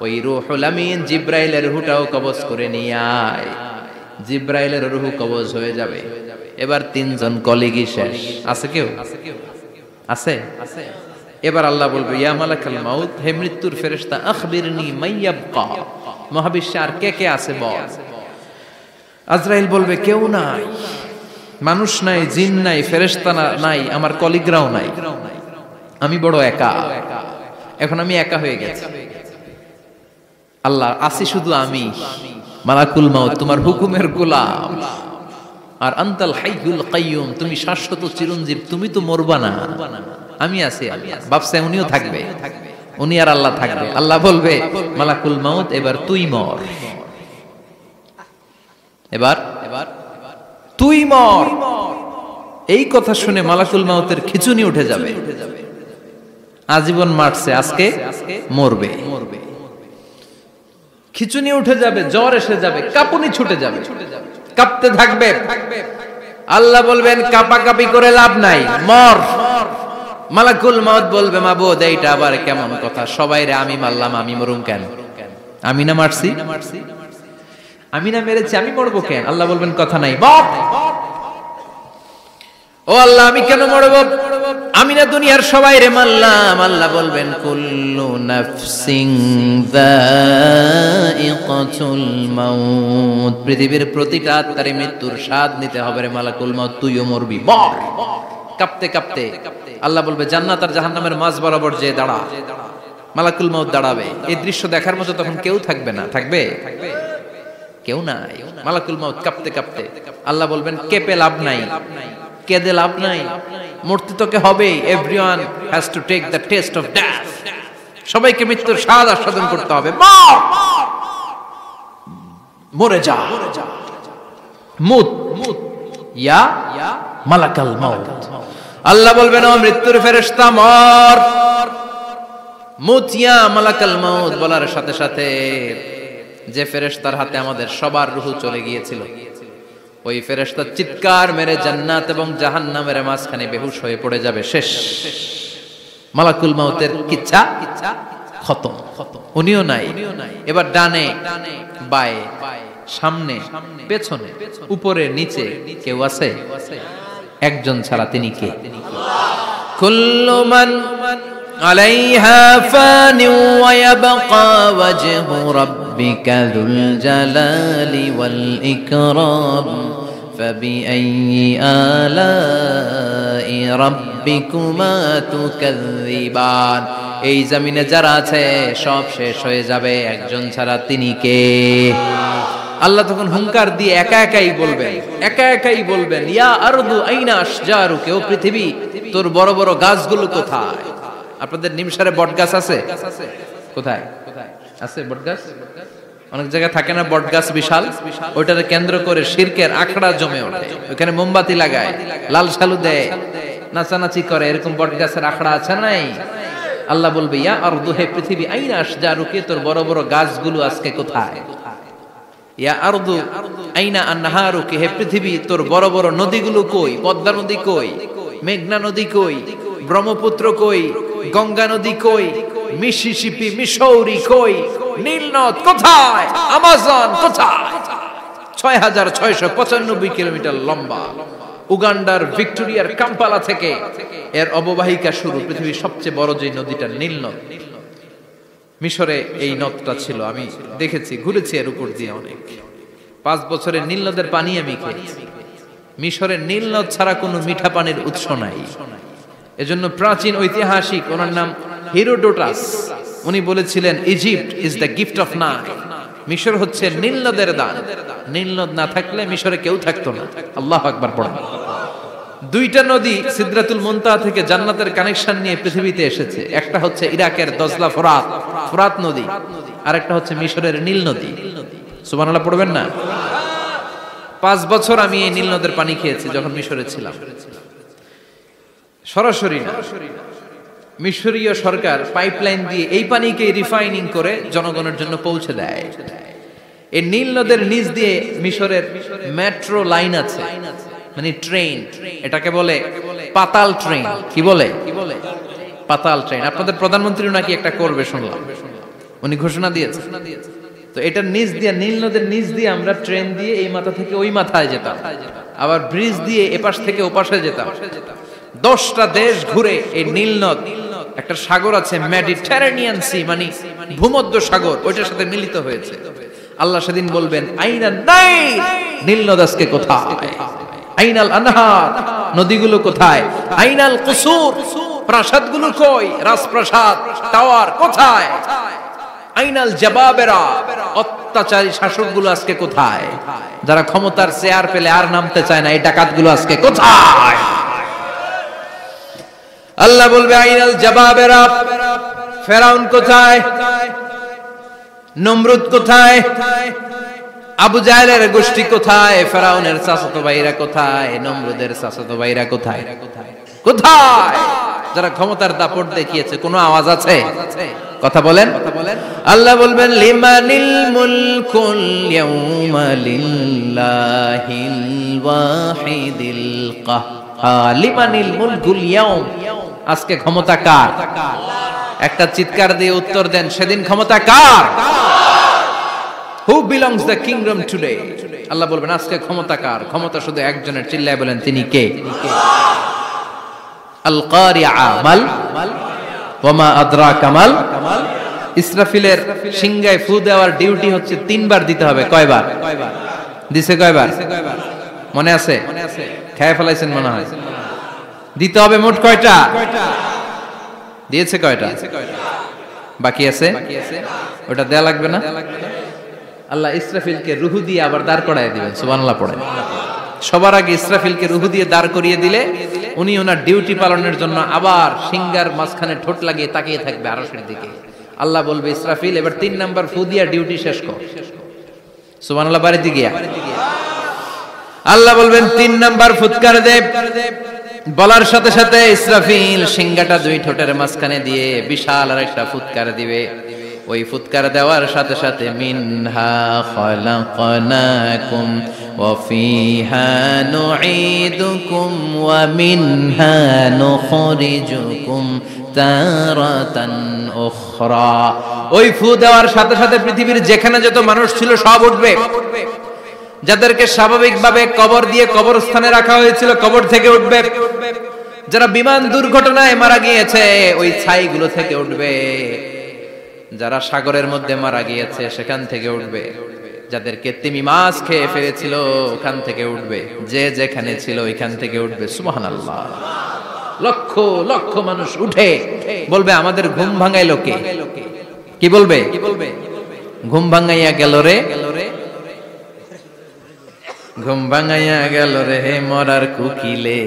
ওই রূহুল আমিন জিব্রাইলের রূহটাও কবজ করে নিয়ে আয়। জিব্রাইলের রূহ কবজ হয়ে যাবে। এবার 3 জন কলিগই শেষ। আছে কেউ? আছে? এবার আল্লাহ বলবে ইয়া মালাকাল মাউত, হে মৃত্যুর ফেরেশতা আখবিরনি মাইয়াবকা, মহাবিশ্বে আর কে কে আছে বল। আজরাইল বলবে কেউ নাই, মানুষ নাই, জিন নাই, ফেরেশতা নাই, আমার কলিগরাও নাই, আমি বড় একা। এখন আমি একা হয়ে গেছি। আল্লাহ আসি শুধু আমি। মালাকুল মাউত তোমার হুকুমের গোলাম, আর আনতাল হাইয়ুল কাইয়ুম তুমি শাশ্বত চিরঞ্জীব, তুমি তো মরবা না, আমি আছি। ভাবছে উনিও থাকবে, উনি আর আল্লাহ থাকবে। আল্লাহ বলবে মালাকুল মাউত এবার তুই মর, এবার তুই মর। এই কথা শুনে মালাকুল মাউতের খিচুনি উঠে যাবে, আজীবন মারছে, আজকে মরবে। খিচুনি উঠে যাবে, জ্বর এসে যাবে, কাঁপুনি ছুটে যাবে, কাঁপতে থাকবে। আল্লাহ বলবেন কাঁপাকাঁপি করে লাভ নাই, মর। মালাকুল মাউত বলবে মাবুদ এইটা আবার কেমন কথা, সবাই রে আমি মারলাম, আমি মরুম কেন? আমি না মারছি, আমি না মেরেছি, আমি মরবো কেন? আল্লাহ বলবেন কথা নাই, মর। ও আল্লাহ আমি কেন মরব? আমি না দুনিয়ার সবাই রে মারলাম। আল্লাহ বলবেন কুল্লু নাফসিন যায়িকাতুল মাউত, পৃথিবীর প্রতিটা আত্মারে মৃত্যুর স্বাদ নিতে হবে রে মালাকুল মাউত, তুইও মরবি, মর। কাঁপতে কাঁপতে আল্লাহ বলবে জান্নাত আর জাহান্নামের মাঝ বরাবর যে দাঁড়া। মালাকুল মাউত দাঁড়াবে, এই দৃশ্য দেখার মতো তখন কেউ থাকবে না, থাকবে কেউ নাই। মালাকুল মাউত কাঁপতে কাঁপতে আল্লাহ বলবেন কেঁপে লাভ নাই, কেঁদে লাভ নাই, মরতে তোকে হবেই। Everyone has to take the test of death, সবাইকে মৃত্যুর স্বাদ আস্বাদন করতে হবে। মর, মরে যা, মুত ইয়া মালাকাল মাউত। আল্লাহ বলবেন ও মৃত্যুর ফেরেশতা মর, মুত ইয়া মালাকাল মাউত। বলার সাথে সাথে যে ফেরেশতার হাতে আমাদের সবার রূহ চলে গিয়েছিল, ওই ফেরেশতা চিৎকার মেরে জান্নাত এবং জাহান্নামের মাঝখানে বেহুশ হয়ে পড়ে যাবে, শেষ। মালাকুল মাউতের কিচ্ছা খতম, উনিও নাই। এবার ডানে বায়ে সামনে পেছনে উপরে নিচে কেউ আছে? একজন ছাড়া, তিনি কে? কুল্লু মান আলাইহা ফানি ওয়া ইয়াবকা ওয়াজহু রাব্বিকা যুল জালালি ওয়াল ইকরাম ফাবিআইয়ি আলাই রাব্বিকুমা তুকাযযিবান। এই জমিনে যারা আছে সব শেষ হয়ে যাবে, একজন ছাড়া, তিনি কে? আল্লাহ তখন হুঙ্কার দিয়ে একা একাই বলবেন ইয়া আরদু আইনা আশজারুকা, ও পৃথিবী তোর বড় বড় গাছগুলো কোথায়? আপনাদের নিমসারে বট গাছ আছে? কোথায় আছে বট গাছ? অনেক জায়গায় থাকে না বট গাছ বিশাল, ওইটাকে কেন্দ্র করে শিরকের আখড়া জমে ওঠে, ওখানে মোমবাতি লাগায়, লাল সালু দেয়, নাচানাচি করে, এরকম বট গাছের আখড়া আছে নাই? আল্লাহ বলবে ইয়া আরদু, হে পৃথিবী, আইনা আশজারুকা, তোর বড় বড় গাছগুলো আজকে কোথায়? ইয়া আরদু আইনা আনহারুকা, হে পৃথিবী তোর বড় বড় নদীগুলো কই? পদ্মা নদী কই? মেঘনা নদী কই? ব্রহ্মপুত্র কই? গঙ্গা নদী কই? মিসিসিপি, মিসৌরি কই? নীল নদ কোথায়? আমাজন কোথায়? ৬৬৯৫ কিলোমিটার লম্বা, উগান্ডার ভিক্টোরিয়ার কাম্পালা থেকে এর অববাহিকা শুরু। পৃথিবীর সবচেয়ে বড় যে নদীটা নীল নদ, মিশরে এই নদটা ছিল, আমি দেখেছি, ঘুরেছি এর উপর দিয়ে অনেক। 5 বছরে নীল নদের পানি আমি খেয়েছি। মিশরের নীল নদ ছাড়া কোনো মিঠা পানির উৎস নাই। এজন্য প্রাচীন ঐতিহাসিক, ওনার নাম হেরোডোটাস, উনি বলেছিলেন Egypt is the gift of Nile, মিশর হচ্ছে নীল নদের দান। নীল নদ না থাকলে মিশরে কেউ থাকতো না। আল্লাহু আকবার পড়েন। 2টা নদী সিদরাতুল মুনতাহা থেকে জান্নাতের কানেকশন নিয়ে পৃথিবীতে এসেছে। একটা হচ্ছে ইরাকের দজলা ফোরাত নদী, আর একটা হচ্ছে মিশরের নীল নদী। সুবহানাল্লাহ পড়বেন না? 5 বছর আমি এই নীল নদের পানি খেয়েছি যখন মিশরে ছিলাম। সরাসরি না, মিশরীয় সরকার পাইপলাইন দিয়ে এই পানিকে রিফাইনিং করে জনগণের জন্য পৌঁছে দেয়। এই নীল নদের নিচ দিয়ে মিশরের মেট্রো লাইন আছে, মানে ট্রেন, এটাকে বলে পাতাল ট্রেন। কি বলে? পাতাল ট্রেন। আপনাদের প্রধানমন্ত্রীও নাকি একটা করবে শুনলাম, উনি ঘোষণা দিয়েছে। তো এটার নিচ দিয়ে, নীল নদের নিচ দিয়ে আমরা ট্রেন দিয়ে এই মাথা থেকে ওই মাথায় যেতাম, আবার ব্রিজ দিয়ে এপাশ থেকে ওপাশে যেতাম। 10টা দেশ ঘুরে এই নীল নদ, একটা সাগর আছে মেডিটেরেনিয়ান সি, মানে ভূমধ্য সাগর, ওইটার সাথে মিলিত হয়েছে। আল্লাহ সেদিন বলবেন আইনা নাইল, নীল নদ আজকে কোথায়? আইনাল আনহার, নদীগুলো কোথায়? আইনাল কুসুর, প্রাসাদগুলো কই? রাজপ্রাসাদ, টাওয়ার কোথায়? আইনাল জাবাবেরা, অত্যাচারী শাসকগুলো আজকে কোথায়? যারা ক্ষমতার চেয়ার পেলে আর নামতে চায় না, এই ডাকাতগুলো আজকে কোথায়? আল্লাহ বলবে আইনাল জাবাবেরা, ফেরাউন কোথায়? নমরুদ কোথায়? আবু জাহেলের গোষ্ঠী কোথায়? ফেরাউনের চাচাতো ভাইরা কোথায়? নমরুদের চাচাতো ভাইরা কোথায়? কোথায়? যারা ক্ষমতার দাপট দেখিয়েছে, কোনো আওয়াজ আছে? কথা বলেন। আল্লাহ বলবেন লিমানিল মুলকুল ইয়াউমা লিল্লাহিল ওয়াহিদিল কাহ্হার। লিমানিল মুলকুল ইয়াউম, আজকে ক্ষমতা কার? একটা চিৎকার দিয়ে উত্তর দেন, সেদিন ক্ষমতা কার? Who belongs the kingdom today? আল্লাহ বলবেন আজকে ক্ষমতা কার? ক্ষমতা শুধু একজনের, চিল্লায় বলেন তিনি কে? আল কারিআ মাল ওয়া মা আদরাকা মাল। ইসরাফিলের সিংহায় ফু দেওয়ার ডিউটি হচ্ছে 3 বার দিতে হবে। কয়বার দিছে? কয়বার মনে আছে? খেয়ে ফেলাইছেন মনে হয়। দিতে হবে মোট কয়টা? দিয়েছে কয়টা? বাকি আছে, ওটা দেয়া লাগবে না? আল্লাহ ইসরাফিলকে রুহু দিয়ে আবার দাঁড় করায় দিবেন। সুবহানাল্লাহ পড়েন। সবার আগে ইসরাফিলকে রুহু দিয়ে দাঁড় করিয়ে দিলে উনি ওনার ডিউটি পালনের জন্য আবার সিংহার মাঝখানে ঠোঁট লাগিয়ে তাকিয়ে থাকবে আরশের দিকে। আল্লাহ বলবে ইসরাফিল এবার 3 নাম্বার ফু দিয়া ডিউটি শেষ কর। সুবহানাল্লাহ। বাড়িতে গিয়া আল্লাহ বলবেন 3 নাম্বার ফুৎকার দে। বলার সাথে সাথে ইসরাফিল সিংহাটা 2 ঠোঁটের মাঝখানে দিয়ে বিশাল আরেকটা ফুৎকার দিবে। ওই ফুৎকার দেওয়ার সাথে সাথে মিনহা খলাকনাকুম ওয়া ফিহা নুঈদুকুম ওয়া মিনহা নুখরিজুকুম তারাতান উখরা। ওই ফু দেওয়ার সাথে সাথে পৃথিবীর যেখানে যত মানুষ ছিল সব উঠবে। যাদেরকে স্বাভাবিকভাবে কবর দিয়ে কবরস্থানে রাখা হয়েছিল কবর থেকে উঠবে। যারা বিমান দুর্ঘটনায় মারা গিয়েছে ওই ছাইগুলো থেকে উঠবে। যারা সাগরের মধ্যে মারা গিয়েছে সেখান থেকে উঠবে। যাদেরকে তিমি মাছ খেয়ে ফেলেছিল ওখান থেকে উঠবে। যে যেখানে ছিল ওইখান থেকে উঠবে। সুবহানাল্লাহ। লক্ষ লক্ষ মানুষ উঠে বলবে আমাদের ঘুম ভাঙাইলো কে? কি বলবে? ঘুম ভাঙাইয়া গেল রে, ঘুম ভাঙাইয়া গেল রে মরার কুকিলে।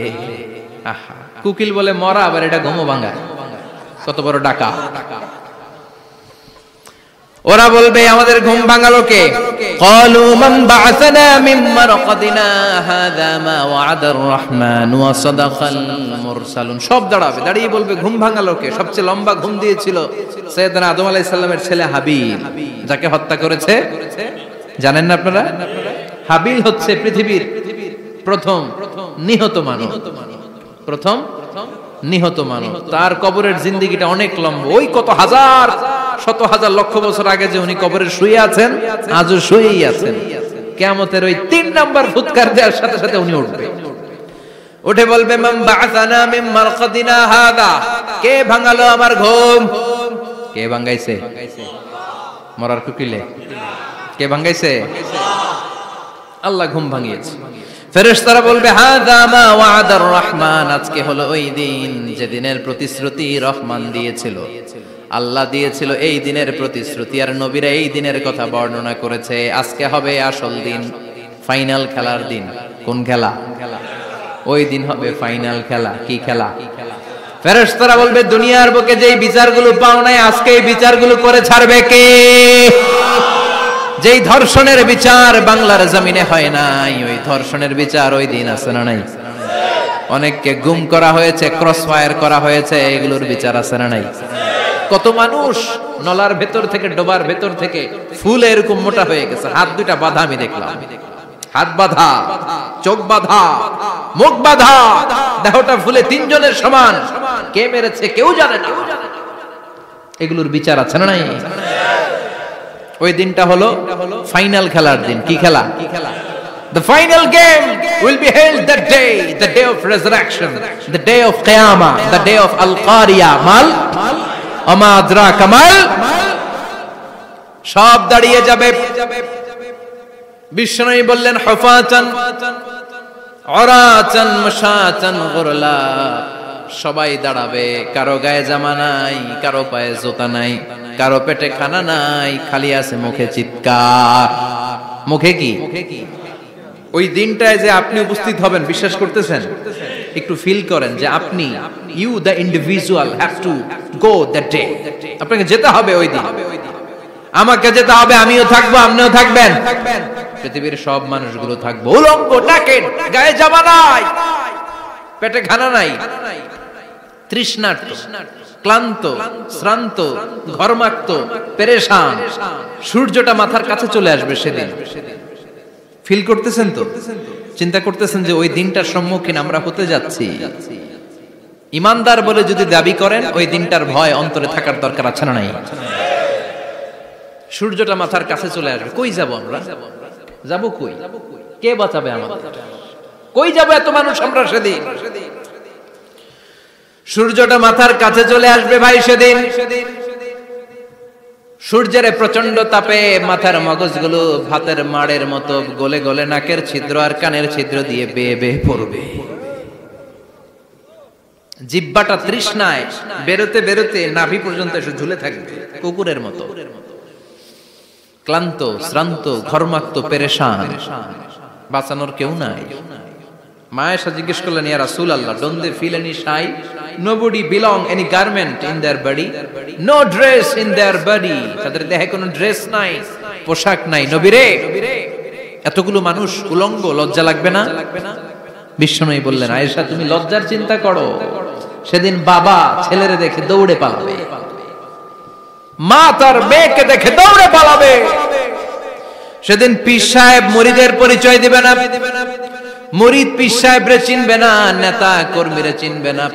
আহা, কুকিল বলে মরা, আবার এটা ঘুমো ভাঙায়। কত বড় ডাকা! ওরা বলবে আমাদের ঘুম ভাঙালো কে? ক্বালু মান বা'আসানা মিন মারকাদিনা হাযা মা ওয়া'দার রাহমান ওয়া সাদাকাল মুরসালুন। সব দাঁড়াবে, দাঁড়িয়ে বলবে ঘুম ভাঙালো কে? সবচেয়ে লম্বা ঘুম দিয়েছিল সাইয়েদনা আদম আলাইহিস সালামের ছেলে হাবিল, যাকে হত্যা করেছে জানেন না আপনারা? হাবিল হচ্ছে পৃথিবীর প্রথম নিহত মানব। প্রথম নিহত মানব। তার কবরের জিন্দেগিটা অনেক লম্বা। ওই কত হাজার শত হাজার লক্ষ বছর আগে যে উনি কবরে শুয়ে আছেন, আজও শুয়েই আছেন। কিয়ামতের ওই 3 নাম্বার ফুৎকার দেওয়ার সাথে সাথে উনি উঠবে। উঠে বলবে মান বা'আসানা মিন মারকাদিনা হাযা। কে ভাঙালো আমার ঘুম? কে ভাঙাইছে? মরার কুকিলে কে ভাঙাইছে? আল্লাহ ঘুম ভাঙিয়েছে। ফেরেশতারা বলবে হাযা মা ওয়া'দার রহমান। আজকে হলো ওই দিন যে দিনের প্রতিশ্রুতি রহমান দিয়েছিল, আল্লাহ দিয়েছিল। এই দিনের প্রতিশ্রুতি আর নবীরা এই দিনের কথা বর্ণনা করেছে। আজকে হবে আসল দিন, ফাইনাল খেলার দিন। কোন খেলা? ওই দিন হবে ফাইনাল খেলা। কি খেলা? ফেরেশতারা বলবে দুনিয়ার বুকে যেই বিচারগুলো পাও নাই আজকে এই বিচারগুলো করে ছাড়বে কে? যেই ধর্ষণের বিচার বাংলার জমিনে হয় নাই, ওই ধর্ষণের বিচার ওই দিন আছে না নাই? অনেককে গুম করা হয়েছে, ক্রস ফায়ার করা হয়েছে, এগুলোর বিচার আছে না নাই? কত মানুষ নলার ভেতর থেকে, ডোবার ভেতর থেকে ফুলে এরকম মোটা হয়ে গেছে। হাত দুইটা বাঁধা আমি দেখলাম। হাত বাঁধা, চোখ বাঁধা, মুখ বাঁধা, দেহটা ফুলে 3 জনের সমান। কে মেরেছে কেউ জানে না। এগুলোর বিচার আছে না নাই? ওই দিনটা হলো ফাইনাল খেলার দিন। কি খেলা? The final game will be held that day, the day of resurrection, the day of Qiyamah, the day of Al-Qari'ah. Mal আমা আদরাকা মাল। সব দাঁড়িয়ে যাবে। বিশ্বনবী বললেন হুফাতান উরাতান মুশাতান গুরলা। সবাই দাঁড়াবে, কারো গায়ে জামা নাই, কারো পায়ে জুতা নাই। কারো পেটে খানা নাই, খালি আছে মুখে চিৎকার। মুখে কি? ওই দিনটায় যে আপনি উপস্থিত হবেন, বিশ্বাস করতেছেন? একটু ফিল করেন যে আপনি, you the individual have to go that day. আপনাকে যেতে হবে ওই দিন, আমাকে যেতে হবে, আমিও থাকবো, আপনিও থাকবেন, পৃথিবীর সব মানুষগুলো থাকবো। উলঙ্গ, নাকেড, গায়ে জামা নাই, পেটে খানা নাই, তৃষ্ণার্ত, ক্লান্ত, শ্রান্ত, ঘর্মাক্ত, পেরেশান। সূর্যটা মাথার কাছে চলে আসবে সেদিন। ফিল করতেছেন তো? চিন্তা করতেছেন যে ওই দিনটার সম্মুখীন আমরা হতে যাচ্ছি। ইমানদার বলে যদি দাবি করেন, ওই দিনটার ভয় অন্তরে থাকার দরকার আছে না নাই? সূর্যটা মাথার কাছে চলে আসবে, কই যাব আমরা? যাব কই? কে বাঁচাবে আমাদের? কই যাব এত মানুষ আমরা সেদিন? সূর্যটা মাথার কাছে চলে আসবে ভাই সেদিন। সূর্যের প্রচন্ড তাপে মাথার মগজগুলো ভাতের মাড়ের মতো গলে গলে নাকের ছিদ্র আর কানের ছিদ্র দিয়ে বেয়ে বেয়ে পড়বে। জিহ্বাটা তৃষ্ণায় বেরোতে বেরোতে নাভি পর্যন্ত এসে ঝুলে থাকবে কুকুরের মতো। ক্লান্ত, শ্রান্ত, ঘর্মাক্ত, পেরেশান, বাঁচানোর কেউ নাই। মায়েশা জিজ্ঞেস করলেন, ইয়া রাসূলুল্লাহ, don't they feel any shy? Nobody belong any garment in their body, no dress in their body. তাদের দেহে কোনো ড্রেস নাই, পোশাক নাই। নবী রে, এতগুলো মানুষ উলঙ্গ, লজ্জা লাগবে না? বিশ্বনবী বললেন, আয়েশা তুমি লজ্জার চিন্তা করো, সেদিন বাবা ছেলেরে দেখে দৌড়ে পালাবে, মা তার মেয়েকে দেখে দৌড়ে পালাবে। সেদিন পীর সাহেব মুরিদের পরিচয় দিবে না, মুরিদ পীর সাহেবরে চিনবে না, নেতা কর্মীরে চিনবে না,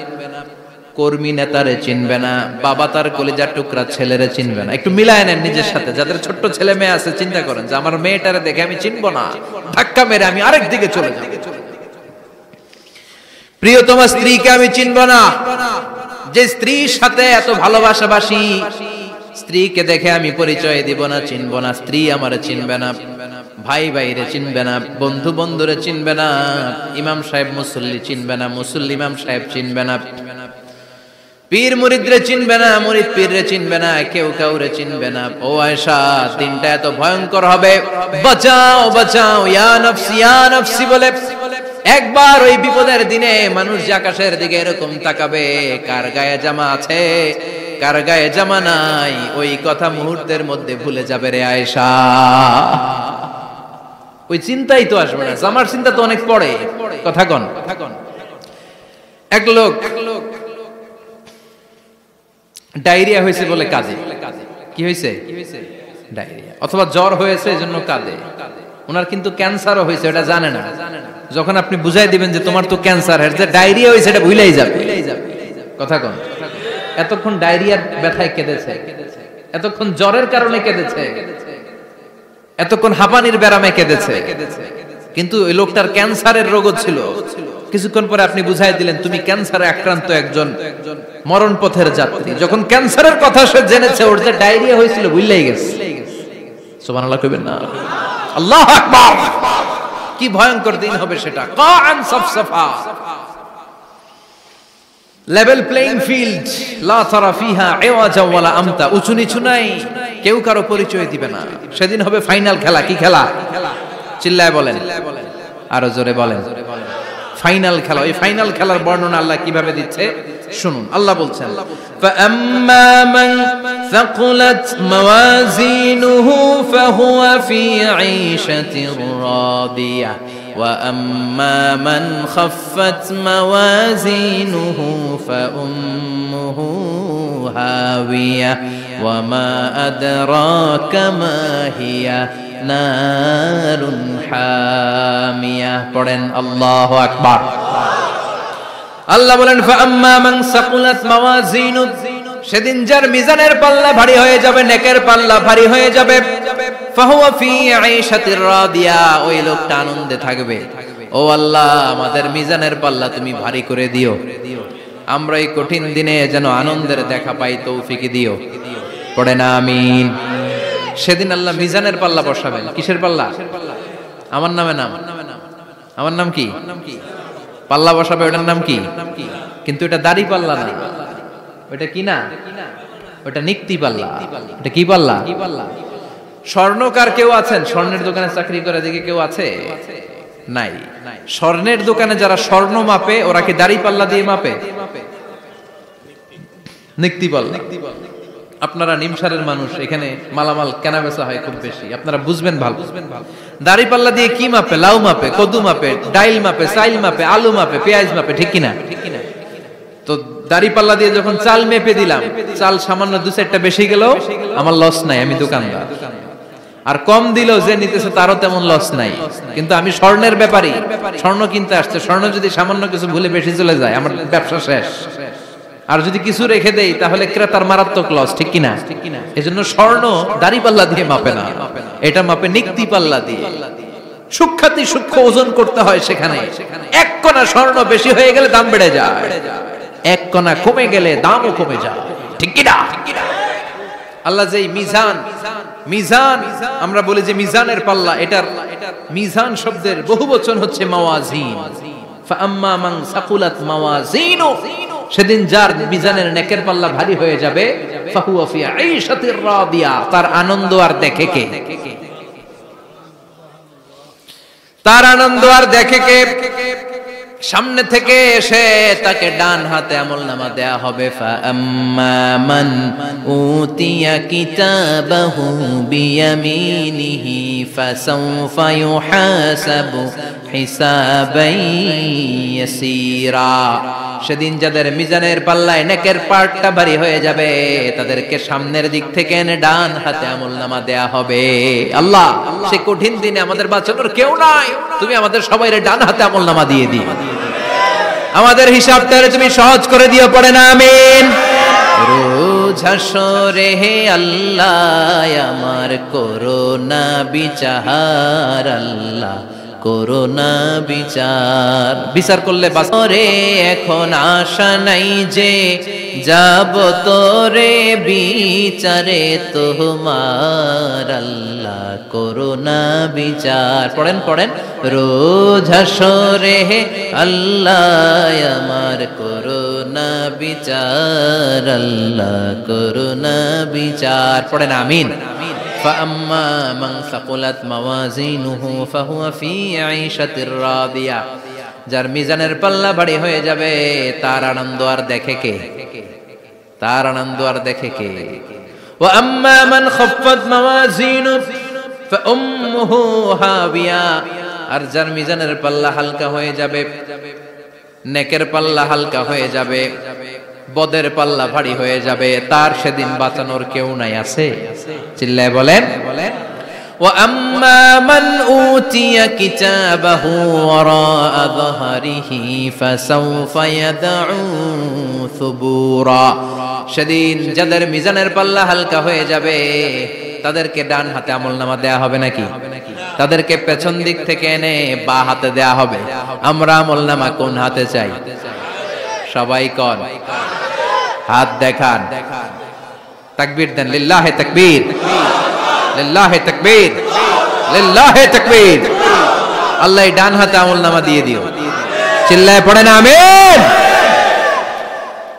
কর্মী নেতারে চিনবে না, বাবা তার কলিজার টুকরা ছেলেরে চিনবে না। একটু মিলায় নেন নিজের সাথে। যাদের ছোট্ট ছেলে মেয়ে আছে, চিন্তা করেন যে আমার মেয়েটারে দেখে আমি চিনবো না, ধাক্কা মেরে আমি আরেক দিকে চলে যাব। প্রিয়তমা স্ত্রীকে আমি চিনবো না, যে স্ত্রীর সাথে এত ভালোবাসাবাসি, স্ত্রীকে দেখে আমি পরিচয় দিব না, চিনবো না। স্ত্রী আমারে চিনবে না, ভাই ভাইরে চিনবে না, বন্ধু বন্ধুরে চিনবে না, ইমাম সাহেব মুসল্লি চিনবে না, মুসল্লি ইমাম সাহেব চিনবে না, পীর মুরিদরে চিনবে না, মুরিদ পীররে চিনবে না, কেউ কাউরে চিনবে না। ও আয়েশা, দিনটা এত ভয়ঙ্কর হবে, বাঁচাও বাঁচাও, ইয়া নফসি ইয়া নফসি বলে একবার ওই বিপদের দিনে মানুষ যে আকাশের দিকে এরকম তাকাবে, কার গায়ে জামা আছে কার গায়ে জামা নাই, ওই কথা মুহূর্তের মধ্যে ভুলে যাবে রে আয়েশা। ওই চিন্তাই তো আসবে না, জামার চিন্তা তো অনেক পরে। কথা কন। এক লোক ডায়রিয়া হয়েছে বলে কাঁদে। কি হয়েছে? ডায়রিয়া, অথবা জ্বর হয়েছে এজন্য কাঁদে। ওনার কিন্তু ক্যান্সারও হয়েছে, এটা জানে না। যখন আপনি বুঝাই দিবেন যে তোমার তো ক্যান্সার, যে ডায়রিয়া হয়েছে এটা ভুলেই যাবে। কথা কন। এতক্ষণ ডায়রিয়ার ব্যথায় কেঁদেছে, এতক্ষণ জ্বরের কারণে কেঁদেছে, এতক্ষণ হাঁপানির ব্যারামে কেঁদেছে, কিন্তু ওই লোকটার ক্যান্সারের রোগও ছিল। কিছুক্ষণ পরে আপনি বুঝাই দিলেন তুমি ক্যান্সারে আক্রান্ত একজন মরণ পথের যাত্রী। যখন ক্যান্সারের কথা সে জেনেছে, ওর যে ডায়রিয়া হয়েছিল ভুলেই গেছে। সুবহানাল্লাহ কইবেন না? আল্লাহু আকবার। কি ভয়ঙ্কর দিন হবে সেটা। কাআন সাফসাফা, লেভেল প্লেইং ফিল্ড, লা তারা ফিহা ইওয়াজা ওয়ালা আমতা, উঁচু নিচু নাই, কেউ কারো পরিচয় দিবে না। সেদিন হবে ফাইনাল খেলা। কি খেলা? চিল্লায় বলেন, আরো জোরে বলেন। ফাইনাল খেলা। ওই ফাইনাল খেলার বর্ণনা আল্লাহ কিভাবে দিচ্ছে শুনুন। আল্লাহ বলছেন, ফাআম্মা মান সাকুলাত মাওয়াজিনুহু ফাহুয়া ফি ঈশাতির রাদিয়াহ ওয়া আম্মা মান খাফফাত মাওয়াজিনুহু ফাউম্মুহু হাওিয়া ওয়া মা আদরাকা মা হিয়া নারুন হামিয়া। পড়েন আল্লাহু আকবার। আল্লাহ বলেন, ফাআম্মা মান সাকুলাত মাওয়াজিনু, সেদিন যার মিজানের পাল্লা ভারী হয়ে যাবে, নেকের পাল্লা ভারী হয়ে যাবে, ফাহুয়া ফি ঈশাতির রাদিয়া, ওই লোকটা আনন্দে থাকবে। ও আল্লাহ, আমাদের মিজানের পাল্লা তুমি ভারী করে দিও, আমরা এই কঠিন দিনে যেন আনন্দের দেখা পাই, তৌফিক দিও। পড়ে না আমিন। সেদিন আল্লাহ মিজানের পাল্লা বসাবেন। কিসের পাল্লা? আমার নামে নাম। আমার নাম কি? পাল্লা বসাবে, ওটার নাম কি? কিন্তু এটা দাড়ি পাল্লা না। ওটা কি না? ওটা নিক্তি পাল্লা। এটা কি পাল্লা? স্বর্ণকার কেউ আছেন? স্বর্ণের দোকানে চাকরি করে দেখে কেউ আছে? নাই। স্বর্ণের দোকানে যারা স্বর্ণ মাপে ওরা কি দাড়ি পাল্লা দিয়ে মাপে? নিক্তি পাল্লা। আপনারা নিমসারের মানুষ, এখানে মালামাল কেনা বেচা হয় খুব বেশি, আপনারা বুঝবেন ভালো। দাড়ি পাল্লা দিয়ে কি মাপে? লাউ মাপে, কদু মাপে, ডাইল মাপে, চাইল মাপে, আলু মাপে, পেঁয়াজ মাপে, ঠিক কিনা? তো দাড়ি পাল্লা দিয়ে যখন চাল মেপে দিলাম, চাল সামান্য 2-4টা বেশি গেল, আমার লস নাই, আমি দোকানদার। আর কম দিল যে নিতেছে তারও তেমন লস নাই, কিন্তু আমি স্বর্ণের ব্যাপারী, স্বর্ণ কিনতে আসছে, স্বর্ণ যদি সামান্য কিছু ভুলে বেশি চলে যায় আমার ব্যবসা শেষ। আর যদি কিছু রেখে দেই তাহলে ক্রেতার মারাত্মক লস, ঠিক কিনা? এজন্য স্বর্ণ দাড়ি পাল্লা দিয়ে মাপে না, এটা মাপে নিক্তি পাল্লা দিয়ে। সূক্ষ্মাতি সূক্ষ্ম ওজন করতে হয় সেখানে। এক কণা স্বর্ণ বেশি হয়ে গেলে দাম বেড়ে যায়, এক কণা কমে গেলে দামও কমে যায়, ঠিক কিনা? আল্লাহ যে মিজান, মিজান আমরা বলি যে মিজানের পাল্লা, এটার মিজান শব্দের বহুবচন হচ্ছে মাওয়াজিন। ফাআম্মা মান সাকুলাত মাওয়াজিনু, সেদিন যার মিজানের নেকের পাল্লা ভারী হয়ে যাবে, ফাহুয়া ফি আইশাতির রাদিয়া, তার আনন্দ আর দেখে কে? তার আনন্দ আর দেখে কে? সামনে থেকে এসে তাকে ডান হাতে আমলনামা দেয়া হবে। ফাআম্মা মান উতিয়া কিতাবাহু বিয়ামিনিহি ফাসাউফা ইউহাসাবু হিসাবান ইয়াসীরা, সেদিন যাদের মিজানের পাল্লায় নেকের পার্টটা ভারী হয়ে যাবে তাদেরকে সামনের দিক থেকে এনে ডান হাতে আমলনামা দেয়া হবে। আল্লাহ, সে কঠিন দিনে আমাদের বাঁচানোর কেউ নাই, তুমি আমাদের সবাইরে ডান হাতে আমলনামা দিয়ে দিও, আমাদের হিসাবটারে তুমি সহজ করে দিও, পড়ে না আমিন। রোজ হাসরে হে আল্লাহ আমার করোনা বিচার, আল্লাহ করোনা বিচার, বিচার করলে বাসরে এখন আশা নাই যে যাব তোরে বিচারে তোমার, আল্লাহ করোনা বিচার। পড়েন পড়েন, রোজ হাসরে হে আল্লাহ আমার করোনা বিচার, আল্লাহ করোনা বিচার, পড়েন আমিন। فأما من ثقلت موازينه فهو في عيشة راضية, যার মিজানের পাল্লা ভারী হয়ে যাবে তার আনন্দ আর দেখে কে? তার আনন্দ আর দেখে কে? وأما من خفت موازينه فأمه هاوية, আর যার মিজানের পাল্লা হালকা হয়ে যাবে, নেকের পাল্লা হালকা হয়ে যাবে, বদের পাল্লা ভারী হয়ে যাবে, তার সেদিন বাঁচানোর কেউ নাই। আছে? চিল্লায় বলেন। ওয়াম্মা মান উতিয়া কিতাবাহু ওয়ারাআ যহরিহি ফাসাউফা ইয়াদউ সুবুরা, সেদিন যাদের মিজানের পাল্লা হালকা হয়ে যাবে তাদেরকে ডান হাতে আমলনামা দেয়া হবে নাকি? তাদেরকে পেছন দিক থেকে এনে বা হাতে দেয়া হবে। আমরা আমলনামা কোন হাতে চাই? সবাই কোন হাত দেখান, তাকবীর দেন, লিল্লাহে তাকবীর, লিল্লাহে তাকবীর, লিল্লাহে তাকবীর। আল্লাহ ডান হাতে আমলনামা দিয়ে দিও, চিল্লায় পড়েন আমিন।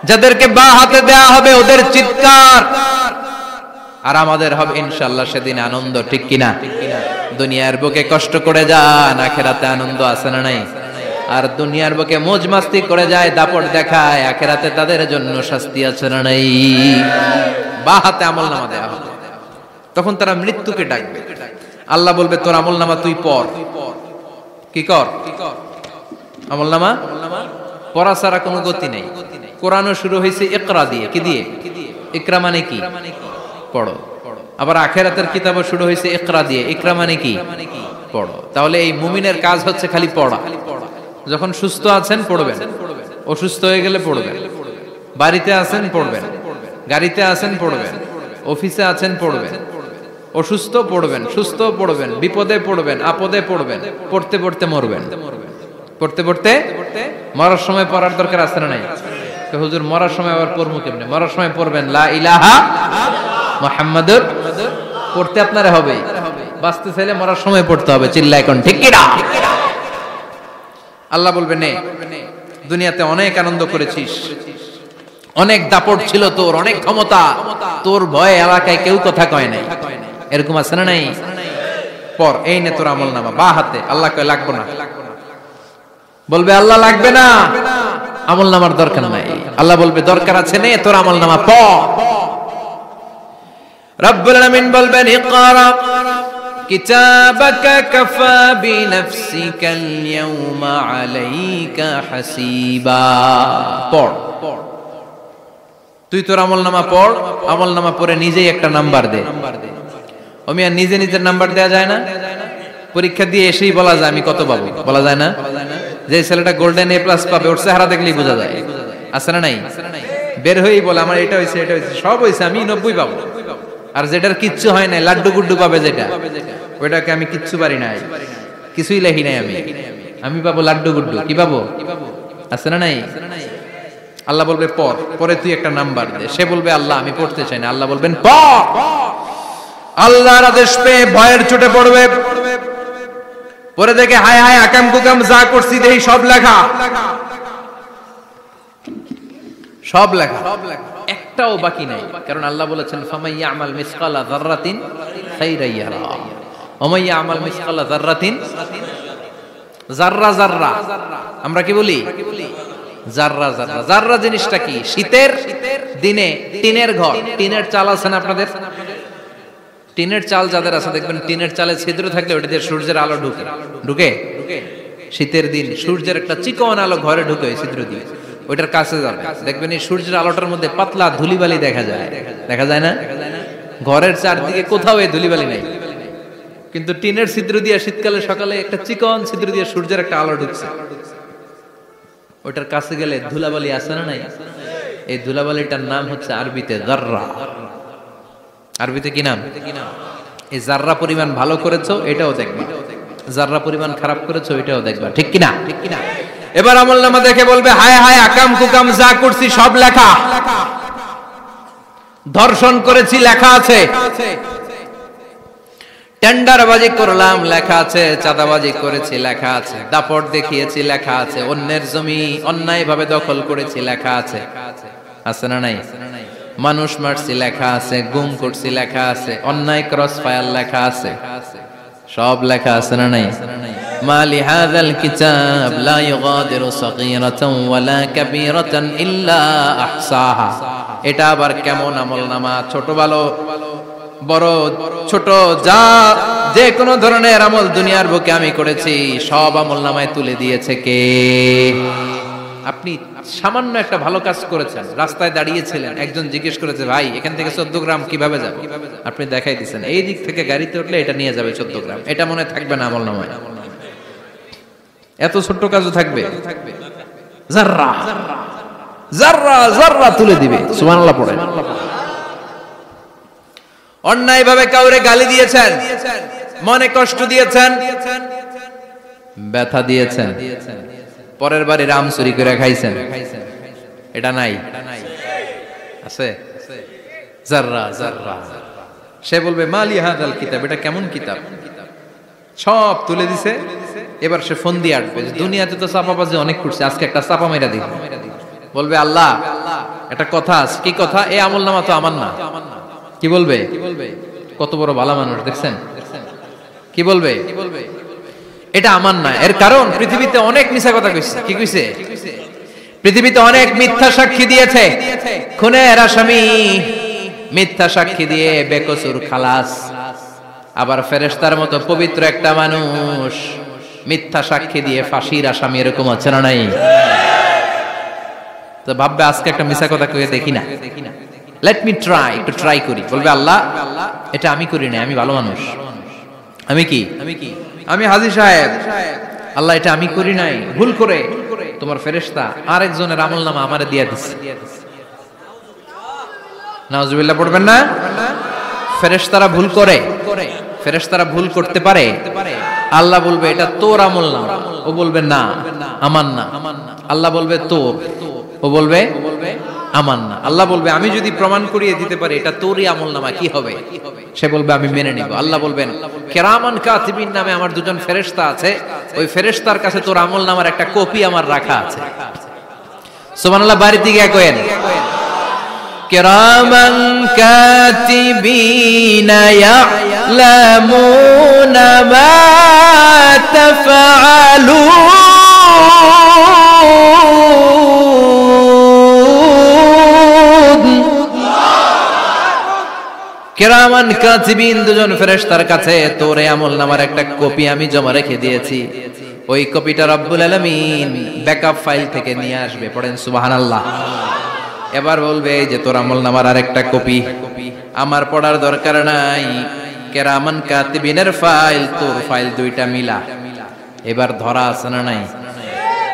যাদেরকে বা হাতে দেয়া হবে ওদের চিৎকার আর আমাদের হবে ইনশাআল্লাহ সেদিন আনন্দ, ঠিক কিনা? দুনিয়ার বুকে কষ্ট করে যান, আখিরাতে আনন্দ আছে না নাই? আর দুনিয়ার বুকে মौज মাস্তি করে যায়, দাপট দেখায়, আখিরাতে তাদের জন্য শাস্তি আছে না নাই? বা হাতে আমলনামা দেয়া হবে, তখন তারা মৃত্যুকে ডাকবে। আল্লাহ বলবে তোর আমলনামা তুই পড়। কি কর? আমলনামা পড়া ছাড়া কোনো গতি নেই। কোরআনও শুরু হয়েছে ইকরা দিয়ে। কি দিয়ে? ইকরা মানে কি? পড়ো। আবার আখিরাতের কিতাবও শুরু হয়েছে ইকরা দিয়ে। ইকরা মানে কি? পড়ো। তাহলে এই মুমিনের কাজ হচ্ছে খালি পড়া। যখন সুস্থ আছেন পড়বেন, অসুস্থ হয়ে গেলে পড়বেন, বাড়িতে আছেন পড়বেন, গাড়িতে আছেন পড়বেন, অফিসে আছেন পড়বেন, অসুস্থ পড়বেন, সুস্থ পড়বেন, বিপদে পড়বেন, আপদে পড়বেন, পড়তে পড়তে মরবেন, পড়তে পড়তে মরার সময় পড়ার দরকার আছে না নাই? তো হুজুর মরার সময় আবার পড়বো কেমনে? মরার সময় পড়বেন লা ইলাহা মুহাম্মাদুর, পড়তে আপনারে হবে। বাঁচতে চাইলে মরার সময় পড়তে হবে, চিল্লা এখন ঠিক কি না? আল্লাহ বলবে নে, দুনিয়াতে অনেক আনন্দ করেছিস, অনেক দাপট ছিল তোর, অনেক ক্ষমতা, তোর ভয়ে এলাকায় কেউ কথা কয় নাই। এরকম আছে না নাই? পর এই নে তোর আমলনামা, বা হাতে। আল্লাহ কয় লাগবে না। বলবে আল্লাহ লাগবে না, আমলনামার দরকার নাই। আল্লাহ বলবে দরকার আছে, নে তোর আমলনামা পড়। রব্বুল আলামিন বলবেন ইকরা কিতাবাকা কাফা বিনাফসিকাল ইয়াউমা আলাইকা হাসিবা। পড়, তুই তোর আমলনামা পড়। আমলনামা পড়ে নিজেই একটা নাম্বার দে। ওমিয়া নিজে নিজের নাম্বার দেয়া যায় না? পরীক্ষা দিয়ে এসেই বলা যায় আমি কত পাবো, বলা যায় না? যে ছেলেটা গোল্ডেন এ প্লাস পাবে ওর চেহারা দেখলেই বোঝা যায়, আছে না নাই? বের হয়েই বলে আমার এটা হয়েছে, এটা হয়েছে, সব হয়েছে, আমি 90 পাবো। আর যেটার কিচ্ছু হয় নাই, লাড্ডু গুড্ডু পাবে যেটা, ওইটাকে আমি কিচ্ছু পারি নাই, কিছুই লেখি নাই, আমি পাবো লাড্ডু গুড্ডু। কি পাবো? আছে না নাই? আল্লাহ বলবে পড়, পরে তুই একটা নাম্বার দে। সে বলবে আল্লাহ আমি পড়তে চাই না। আল্লাহ বলবেন পড়। আল্লাহর আদেশ পেয়ে ভয়ের চোটে পড়বে, পরে দেখে হায় হায় আকাম কুকাম যা করছি দেই সব লেখা, সব লেখা, একটাও বাকি নাই। কারণ আল্লাহ বলেছেন ফামাই ইয়ামাল মিসকালা যাররাতিন খাইরান ইয়ারা ওয়া মান ইয়ামাল মিসকালা যাররাতিন, যাররা যাররা আমরা কি বলি? যাররা যাররা। যাররা জিনিসটা কি? শীতের দিনে টিনের ঘর, টিনের চাল আছে না আপনাদের? টিনের চাল যাদের আছে দেখবেন টিনের চালে ছিদ্র থাকলে ওটা দিয়ে সূর্যের আলো ঢুকে ঢুকে শীতের দিন সূর্যের একটা চিকন আলো ঘরে ঢুকে ওই ছিদ্র দিয়ে, ওইটার কাছে যাবে দেখবেন এই সূর্যের আলোটার মধ্যে পাতলা ধুলিবালি দেখা যায়, দেখা যায় না? ঘরের চারদিকে কোথাও এই ধুলিবালি নাই, কিন্তু টিনের ছিদ্র দিয়ে শীতকালে সকালে একটা চিকন ছিদ্র দিয়ে সূর্যের একটা আলো ঢুকছে, ওইটার কাছে গেলে ধুলাবালি আছে না নাই? এই ধুলাবালিটার নাম হচ্ছে আরবিতে যাররা। আরবিতে কি নাম? এই যাররা পরিমাণ ভালো করেছো এটাও দেখবা, যাররা পরিমাণ খারাপ করেছো এটাও দেখবা, ঠিক কিনা? ঠিক কিনা? এবার আমলনামা দেখে বলবে হায় হায় আকাম কুকাম যা করছি সব লেখা, ধর্ষণ করেছি লেখা আছে, টেন্ডারবাজি করলাম লেখা আছে, চাঁদাবাজি করেছি লেখা আছে, দাপট দেখিয়েছি লেখা আছে, অন্যের জমি অন্যায়ভাবে দখল করেছি লেখা আছে, আছে না নাই? মানুষ মারছি লেখা আছে, গুম করছি লেখা আছে, অন্যায় ক্রস ফায়ার লেখা আছে, সব লেখা আছে না নাই? মালি হাযাল কিতাব লা ইউগাদিরু সাগীরাতান ওয়ালা কাবীরাতান ইল্লা আহসাহা। এটা আবার কেমন আমলনামা? ছোট ভালো বড় ছোট যা যে কোনো ধরনের আমল দুনিয়ার বুকে আমি করেছি সব আমলনামায় তুলে দিয়েছে কে? আপনি সামান্য একটা ভালো কাজ করেছেন, রাস্তায় দাঁড়িয়েছিলেন, একজন জিজ্ঞেস করেছে ভাই এখান থেকে 14 গ্রাম কিভাবে যাবে, আপনি দেখাই দিচ্ছেন এই দিক থেকে গাড়িতে উঠলে এটা নিয়ে যাবে 14 গ্রাম, এটা মনে থাকবে না আমলনামায়? এত ছোট্ট কাজও থাকবে? যাররা যাররা যাররা তুলে দিবে। সুবহানাল্লাহ পড়েন। অন্যায় ভাবে কাউরে গালি দিয়েছেন, মনে কষ্ট দিয়েছেন, ব্যথা দিয়েছেন, পরের বাড়ি রাম চুরি করে খাইছেন, এটা নাই? আছে? যাররা যাররা। সে বলবে মালি হাযাল কিতাব, এটা কেমন কিতাব? সব তুলে দিছে। এবার সে ফোন দিয়ে আসবে, দুনিয়াতে তো চাপাবাজি অনেক করছে, আজকে একটা চাপা মেরা দিব। বলবে আল্লাহ একটা কথা আছে। কি কথা? এই আমলনামা তো আমার না। কি বলবে? কত বড় ভালো মানুষ দেখছেন? কি বলবে? এটা আমার না। এর কারণ পৃথিবীতে অনেক মিথ্যা কথা কইছে। কি কইছে? পৃথিবীতে অনেক মিথ্যা সাক্ষী দিয়েছে, খুনের আসামি মিথ্যা সাক্ষী দিয়ে বেকসুর খালাস। আবার ফেরেশতার মতো পবিত্র একটা মানুষ মিথ্যা সাক্ষী দিয়ে ফাঁসির আসামি, এরকম আছে না নাই? তো ভাববে আজকে একটা মিথ্যা কথা কইয়ে দেখি না, লেট মি ট্রাই, একটু ট্রাই করি। বলবে আল্লাহ এটা আমি করি না, আমি ভালো মানুষ, আমি কি আমি হাজী সাহেব, আল্লাহ এটা আমি করি নাই, ভুল করে তোমার ফেরেশতা আরেকজনের আমলনামা আমারে দিয়ে দিচ্ছে। নাউজুবিল্লাহ পড়বেন না? ফেরেশতারা ভুল করে, ফেরেশতারা ভুল করতে পারে। আল্লাহ বলবে এটা তোর আমলনামা, ও বলবে না আমার না। আল্লাহ বলবে তোর, ও বলবে আমার না। আল্লাহ বলবে আমি যদি প্রমাণ করিয়ে দিতে পারি এটা তোরই আমলনামা, কি হবে? সে বলবে আমি মেনে নিব। আল্লাহ বলবেন কিরামান কাতিবিন নামে আমার দুজন ফেরেশতা আছে, ওই ফেরেশতার কাছে তোর আমলনামার একটা কপি আমার রাখা আছে। সুবহানাল্লাহ। বাড়িতে গিয়ে কইেন কিরামান কাতিবিনা ইয়ালামুনা মা তাফআলুন। কিরামান কাতিবিন দুজন ফেরেশতার কাছে তোর আমলনামার একটা কপি আমি জমা রেখে দিয়েছি, ওই কপিটা রব্বুল আলামিন ব্যাকআপ ফাইল থেকে নিয়ে আসবে। পড়েন সুবহানাল্লাহ। এবার বলবে এই যে তোর আমলনামার আরেকটা কপি আমার পড়ার দরকার নাই, কিরামান কাতিবিনের ফাইল তোর ফাইল দুইটা মিলা। এবার ধরা আছে না নাই?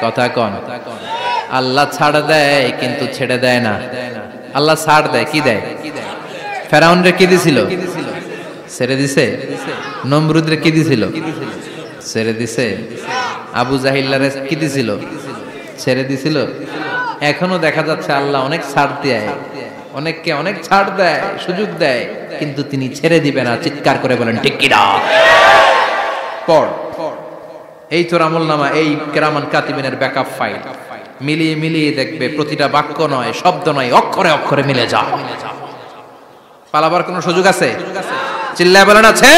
কথা কোন? আল্লাহ ছাড় দেয় কিন্তু ছেড়ে দেয় না। আল্লাহ ছাড় দেয়, কি দেয়? ফেরাউন রে কি দিছিল? ছেড়ে দিছে। নমরুদ রে কি দিছিল? ছেড়ে দিছে। আবু জাহিল্লারে কি দিছিল? ছেড়ে দিছিল। এখনো দেখা যাচ্ছে আল্লাহ অনেক ছাড় দেয়, অনেককে অনেক ছাড় দেয়, সুযোগ দেয়, কিন্তু তিনি ছেড়ে দিবে না। চিৎকার করে বলেন ঠিক কি না? পড়, এই তোর আমলনামা, এই কিরামান কাতিবিনের ব্যাকআপ ফাইল মিলিয়ে মিলিয়ে দেখবে প্রতিটা বাক্য নয়, শব্দ নয়, অক্ষরে অক্ষরে মিলে যা। পালাবার কোনো সুযোগ আছে? চিল্লায় বলেন আছে।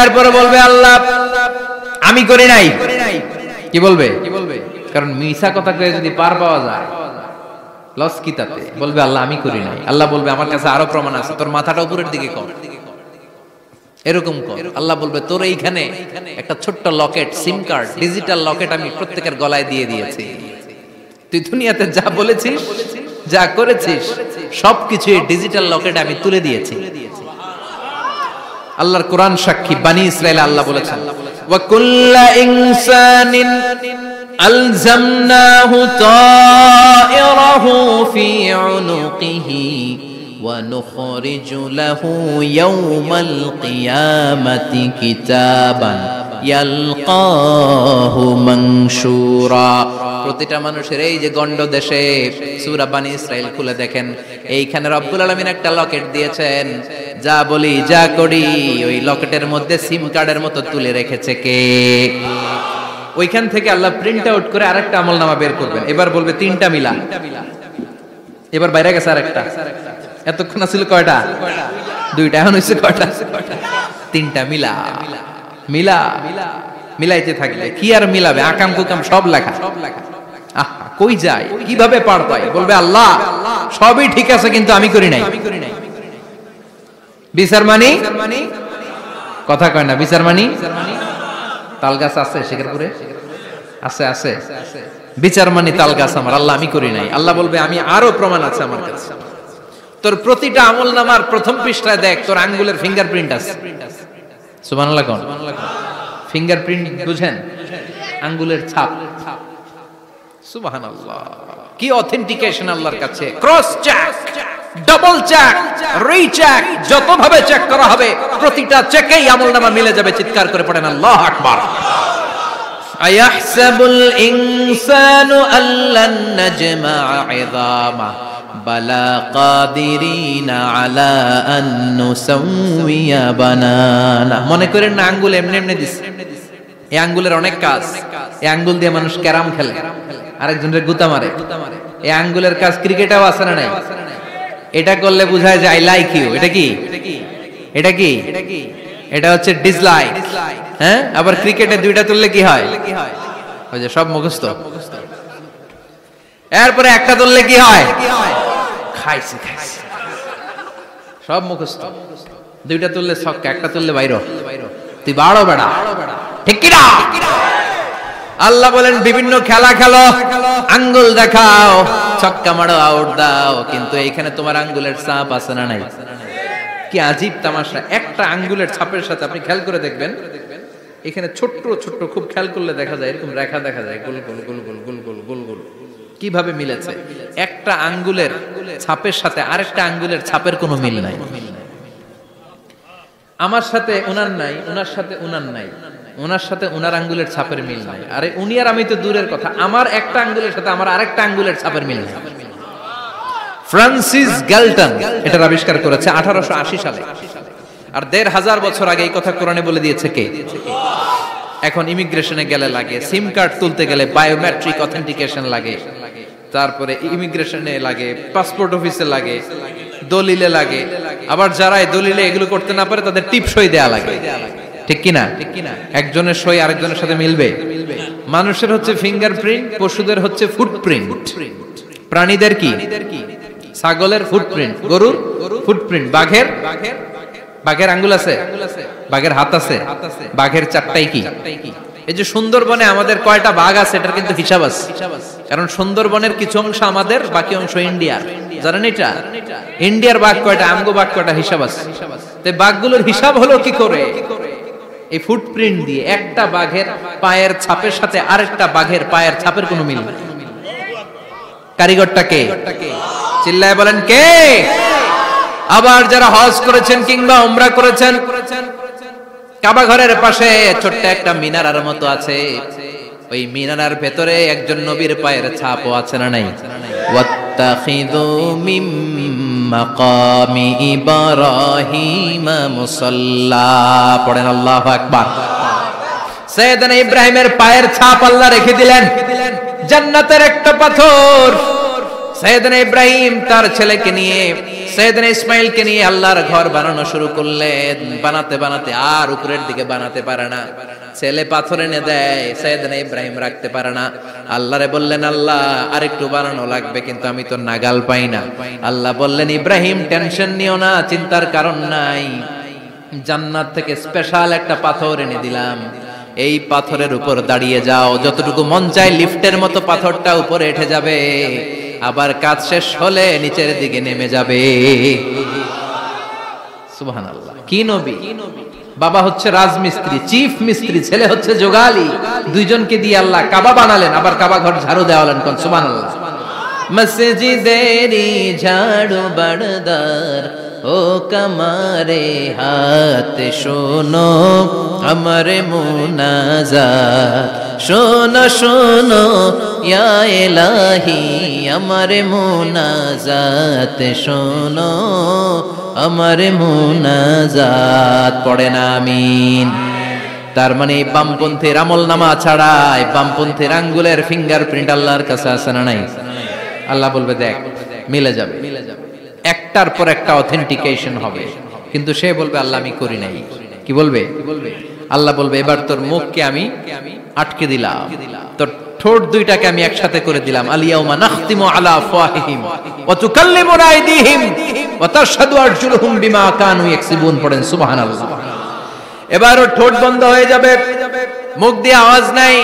এরপরে বলবে আল্লাহ আমি করি নাই। কি বলবে? কারণ মিছা কথা কয়ে যদি পার পাওয়া যায় লস কি তাতে? বলবে আল্লাহ আমি করি নাই। আল্লাহ বলবে আমার কাছে আরো প্রমাণ আছে, তোর মাথাটা উপরের দিকে কর, এরকম কর। আল্লাহ বলবে তোর এইখানে একটা ছোট্ট লকেট, সিম কার্ড, ডিজিটাল লকেট আমি প্রত্যেকের গলায় দিয়ে দিয়েছি। তুই দুনিয়াতে যা বলেছিস, যা করেছিস, সবকিছু এই ডিজিটাল লকেটে আমি তুলে দিয়েছি। আল্লাহর কোরআন সাক্ষী, বানি ইসরাইল আল্লাহ বলেছেন ওয়া কুল্লা ইনসানিন আলজামনাহু তায়রাহু ফি উনুকিহি ওয়া নুখরিজু লাহু ইয়াওমাল কিয়ামাতি কিতাবান ইয়ালকাহু মানশুরা। প্রতিটা মানুষের এই যে গন্ড দেশে সূরা বানি ইসরাইল খুলে দেখেন, এইখানে রব্বুল আলামিন একটা লকেট দিয়েছেন। যা বলি যা করি ওই লকেটের মধ্যে সিম কার্ডের মতো তুলে রেখেছে কে? ওইখান থেকে আল্লাহ প্রিন্ট আউট করে আরেকটা আমলনামা বের করবেন। এবার বলবে তিনটা মিলা। এবার বাইরে গেছে আরেকটা। এতক্ষণ ছিল কয়টা? দুইটা। এখন হইছে কয়টা? তিনটা মিলা। মিলা মিলাইতে থাকলে কি আর মিলাবে? আকাম কুকাম সব লেখা। কই যায়, কিভাবে পার পায়? বলবে আল্লাহ সবই ঠিক আছে কিন্তু আমি করি নাই। বিচার মানি কথা কয় না। বিচার মানি তাল গাছ আছে শেখরপুরে? আছে আছে। বিচার মানি তাল গাছ আমার। আল্লাহ আমি করি নাই। আল্লাহ বলবে আমি আরো প্রমাণ আছে আমার কাছে। তোর প্রতিটা আমলনামার প্রথম পৃষ্ঠায় দেখ তোর আঙ্গুলের ফিঙ্গারপ্রিন্ট আছে। সুবহানাল্লাহ কোন? ফিঙ্গারপ্রিন্ট বুঝেন? আঙ্গুলের ছাপ। সুবহানাল্লাহ, কি অথেন্টিকেশন আল্লাহর কাছে। Cross check, double check, recheck, যতভাবে চেক করা হবে প্রতিটা চেকেই আমলনামা মিলে যাবে। চিৎকার করে পড়েন আল্লাহু আকবার। আয়াহসাবুল ইনসানু আল্লান নাজমা'a 'ইযামা বালা কাদিরিনা আলা আন নুসাউইয়া বানানা। মনে করেন না আঙ্গুল এমনি এমনি দিছে। এই আঙ্গুলের অনেক কাজ। এই আঙ্গুল দিয়ে মানুষ ক্যারাম খেলে, আরেকজনের গুতা মারে। এই আঙ্গুলের কাজ ক্রিকেটেও আছে না নাই? এটা করলে বোঝায় যে আই লাইক ইউ। এটা কি? এটা কি? এটা হচ্ছে ডিসলাইক। হ্যাঁ, আবার ক্রিকেটে দুইটা তুললে কি হয়? ওই যে সব মুখস্থ। এরপরে একটা তুললে কি হয়? খাইছে খাইছে, সব মুখস্থ। দুইটা তুললে ছক্কা, একটা তুললে বাইরে। তুই বাড়ো বেড়া, ঠিক কি না? আল্লাহ বলেন বিভিন্ন খেলা খেলো, আঙ্গুল দেখাও, ছক্কা মারো, আউট দাও, কিন্তু এইখানে তোমার আঙ্গুলের ছাপ আছে না নাই? কি আজীব তামাশা। একটা আঙ্গুলের ছাপের সাথে আপনি খেয়াল করে দেখবেন, এখানে ছোট্ট ছোট্ট, খুব খেয়াল করলে দেখা যায় এরকম রেখা দেখা যায়, গোল গোল গোল গোল গোল গোল গোল গোল। কিভাবে মিলেছে? একটা আঙ্গুলের ছাপের সাথে আরেকটা আঙ্গুলের ছাপের কোনো মিল নাই। আমার সাথে উনার নাই, উনার সাথে উনার নাই, ওনার সাথে ওনার আঙ্গুলের ছাপের মিল নাই। আরে উনি আর আমি তো দূরের কথা, আমার একটা আঙ্গুলের সাথে আমার আরেকটা আঙ্গুলের ছাপের মিল নাই। ফ্রান্সিস গ্যালটন এটার আবিষ্কার করেছে 1880 সালে। আর 1500 বছর আগে এই কথা কোরআনে বলে দিয়েছে কে? এখন ইমিগ্রেশনে গেলে লাগে, সিম কার্ড তুলতে গেলে বায়োমেট্রিক অথেন্টিকেশন লাগে। তো তারপরে ইমিগ্রেশনে লাগে, পাসপোর্ট অফিসে লাগে, দলিলে লাগে, আবার যারা এই দলিলে এগুলো করতে না পারে তাদের টিপ সই দেয়া লাগে, ঠিক কিনা? একজনের সই আরেকজনের সাথে মিলবে? মানুষের হচ্ছে ফিঙ্গারপ্রিন্ট, পশুদের হচ্ছে ফুটপ্রিন্ট, প্রাণীদের কি? ছাগলের ফুটপ্রিন্ট, গরুর ফুটপ্রিন্ট, বাঘের আঙ্গুল আছে, বাঘের হাত আছে, বাঘের চারটাই কি? এই যে সুন্দরবনে আমাদের কয়টা বাঘ আছে এটার কিন্তু হিসাব আছে, কারণ সুন্দরবনের কিছু অংশ আমাদের, বাকি অংশ ইন্ডিয়ার। জানেন এটা? ইন্ডিয়ার বাঘ কয়টা, আমগো বাঘ কয়টা, হিসাব আছে। তো বাঘগুলোর হিসাব হলো কি করে? এই ফুটপ্রিন্ট দিয়ে। একটা বাঘের পায়ের ছাপের সাথে আরেকটা বাঘের পায়ের ছাপের কোনো মিল নেই। কারিগরটা কে? চিল্লায় বলেন কে? আবার যারা হজ করেছেন কিংবা উমরা করেছেন, কাবা ঘরের পাশে ছোট্ট একটা মিনারার মতো আছে, ওই মিনারার ভেতরে একজন নবীর পায়ের ছাপও আছে না নাই? ওয়াত্তাখিযু মিম মাকামি ইব্রাহিম মুসাল্লা, পড়েন আল্লাহু আকবার। সাইয়েদনা ইব্রাহিমের পায়ের ছাপ আল্লাহ রেখে দিলেন জান্নাতের একটা পাথর। সাইয়েদনা ইব্রাহিম তার ছেলেকে নিয়ে, সাইয়েদনা ইসমাইলকে নিয়ে আল্লাহর ঘর বানানো শুরু করলেন। বানাতে বানাতে আর উপরের দিকে বানাতে পারে না, ছেলে পাথর এনে দেয়, সাইয়েদনা ইব্রাহিম রাখতে পারে না। আল্লাহরে বললেন, আল্লাহ আরেকটু বানানো লাগবে, কিন্তু আমি তো নাগাল পাই না। আল্লাহ বললেন, ইব্রাহিম টেনশন নিও না, চিন্তার কারণ নাই, জান্নাত থেকে স্পেশাল একটা পাথর এনে দিলাম, এই পাথরের উপর দাঁড়িয়ে যাও, যতটুকু মন চায় লিফটের মতো পাথরটা উপরে উঠে যাবে, আবার কাজ শেষ হলে নিচের দিকে নেমে যাবে। সুবহানাল্লাহ। কি নবী! বাবা হচ্ছে রাজমিস্ত্রি, চিফ মিস্ত্রি, ছেলে হচ্ছে যোগালী, দুইজনকে দিয়ে আল্লাহ কাবা বানালেন, আবার কাবা ঘর ঝাড়ু দেওয়ালেন। কোন সুবহানাল্লাহ। মসজিদেরি ঝাড়ু বারদার ও কমারে হাত, শোনো আমার মুনাজাত, শোনো শোনো ইয়া ইলাহি আমার মুনাজাত, শোনো আমার মুনাজাত, পড়েন আমিন। তার মানে বামপন্থীর আমল নামা ছাড়াই বামপন্থীর আঙ্গুলের ফিঙ্গারপ্রিন্ট আল্লাহর কাছে আছে না নাই? আল্লাহ বলবে দেখ মিলে যাবে, একটার পর একটা অথেন্টিকেশন হবে, কিন্তু সে বলবে আল্লাহ আমি করি নাই। কি বলবে? আল্লাহ বলবে এবার তোর মুখকে আমি আটকে দিলাম, তোর ঠোঁট দুইটাকে আমি একসাথে করে দিলাম। আলিয়াউমা নাখতিমু আলা আফওয়াহিহিম ওয়া তুকাল্লিমুনা আইদিহিম ওয়া তাশহাদু আরজুলুহুম বিমা কানু ইয়াকসিবুন, পড়েন সুবহানাল্লাহ। এবার ওর ঠোঁট বন্ধ হয়ে যাবে, মুখ দিয়ে আওয়াজ নাই,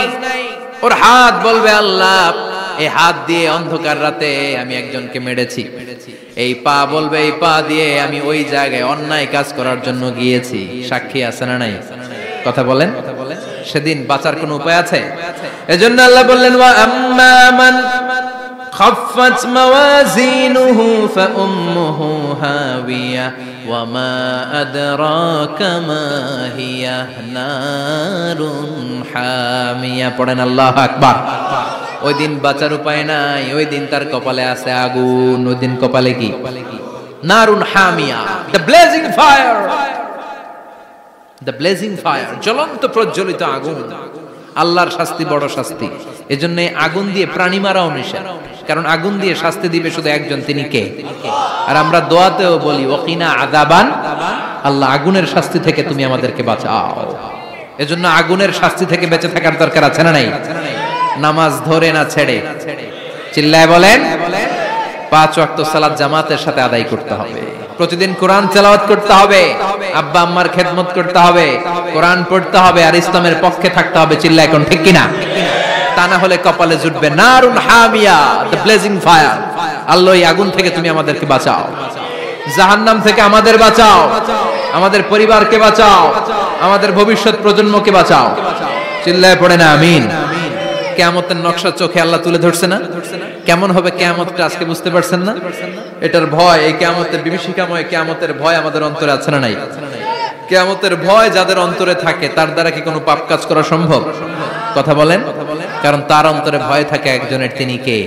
ওর হাত বলবে আল্লাহ এই হাত দিয়ে অন্ধকার রাতে আমি একজনকে মেরেছি, এই পা বলবে এই পা দিয়ে আমি ওই জায়গায় অন্যায় কাজ করার জন্য গিয়েছি। সাক্ষী আছে না নাই? কথা বলেন। সেদিন বাঁচার কোনো উপায় আছে? এজন্য আল্লাহ বললেন, ওয়া আম্মা মান খাফফাত মাওয়াজিনুহু ফাউম্মুহু হাবিয়া ওয়া মা আদরাকা মা হিয়া নারুন হামিয়া, পড়েন আল্লাহু আকবার। ওই দিন বাঁচার উপায় নাই, ওই দিন তার কপালে আছে আগুন। ওই দিন কপালে কি? নারুন হামিয়া, the blazing fire, the blazing fire, জ্বলন্ত প্রজ্বলিত আগুন। আল্লাহর শাস্তি বড় শাস্তি, এজন্য আগুন দিয়ে প্রাণী মারাও নিষেধ, কারণ আগুন দিয়ে শাস্তি দিবে শুধু একজন, তিনি কে? আর আমরা দোয়াতেও বলি ওয়াকিনা আযাবান, আল্লাহ আগুনের শাস্তি থেকে তুমি আমাদেরকে বাঁচাও। এজন্য আগুনের শাস্তি থেকে বেঁচে থাকার দরকার আছে না নাই? নামাজ ধরে না ছেড়ে, চিল্লায় বলেন, 5 ওয়াক্ত সালাত জামাতের সাথে আদায় করতে হবে, প্রতিদিন কোরআন তেলাওয়াত করতে হবে, আব্বা আম্মার খেদমত করতে হবে, কোরআন পড়তে হবে, আর ইসলামের পক্ষে থাকতে হবে। চিল্লায় কোন ঠিক কিনা? তা না হলে কপালে জুটবে নারুন হামিয়া, দ্য ব্লেজিং ফায়ার। আল্লাহ এই আগুন থেকে তুমি আমাদেরকে বাঁচাও, জাহান্নাম থেকে আমাদের বাঁচাও, আমাদের পরিবারকে বাঁচাও, আমাদের ভবিষ্যৎ প্রজন্মকে বাঁচাও। চিল্লায় পড়ে না আমিন। কিয়ামতের নকশা চোখে আল্লাহ তুলে ধরছে না? কেমন হবে কিয়ামতটা আজকে বুঝতে পারছেন না? এটার ভয়, এই কিয়ামতের বিভীষিকাময় কিয়ামতের ভয় আমাদের অন্তরে আছে না নাই? কিয়ামতের ভয় যাদের অন্তরে থাকে তার দ্বারা কি কোনো পাপ কাজ করা সম্ভব? কথা বলেন। কারণ তার অন্তরে ভয় থাকে একজনের, তিনি কে?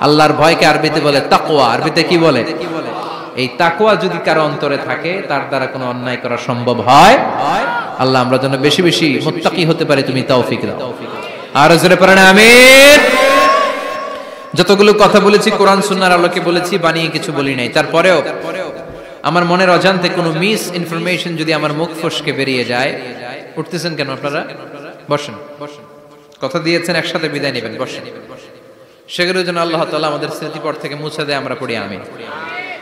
আল্লাহর ভয়কে আরবিতে বলে তাকওয়া। আরবিতে কি বলে? এই তাকওয়া যদি কারো অন্তরে থাকে তার দ্বারা কোনো অন্যায় করা সম্ভব হয়। আল্লাহ আমরা যেন বেশি বেশি মুত্তাকি হতে পারি, তুমি তৌফিক দাও। আর জোরে পড়েন আমিন। যতগুলো কথা বলেছি কোরআন সুন্নাহর আলোকে বলেছি, বানিয়ে কিছু বলি নাই। তারপরেও আমার মনের অজান্তে কোনো মিস ইনফরমেশন যদি আমার মুখ ফসকে বেরিয়ে যায়, উঠতেছেন কেন আপনারা? বসেন, কথা দিয়েছেন একসাথে বিদায় নেবেন, বসেন। সেগুলোর জন্য আল্লাহ তাআলা আমাদের স্মৃতিপট থেকে মুছে দেয়, আমরা পড়ি আমিন।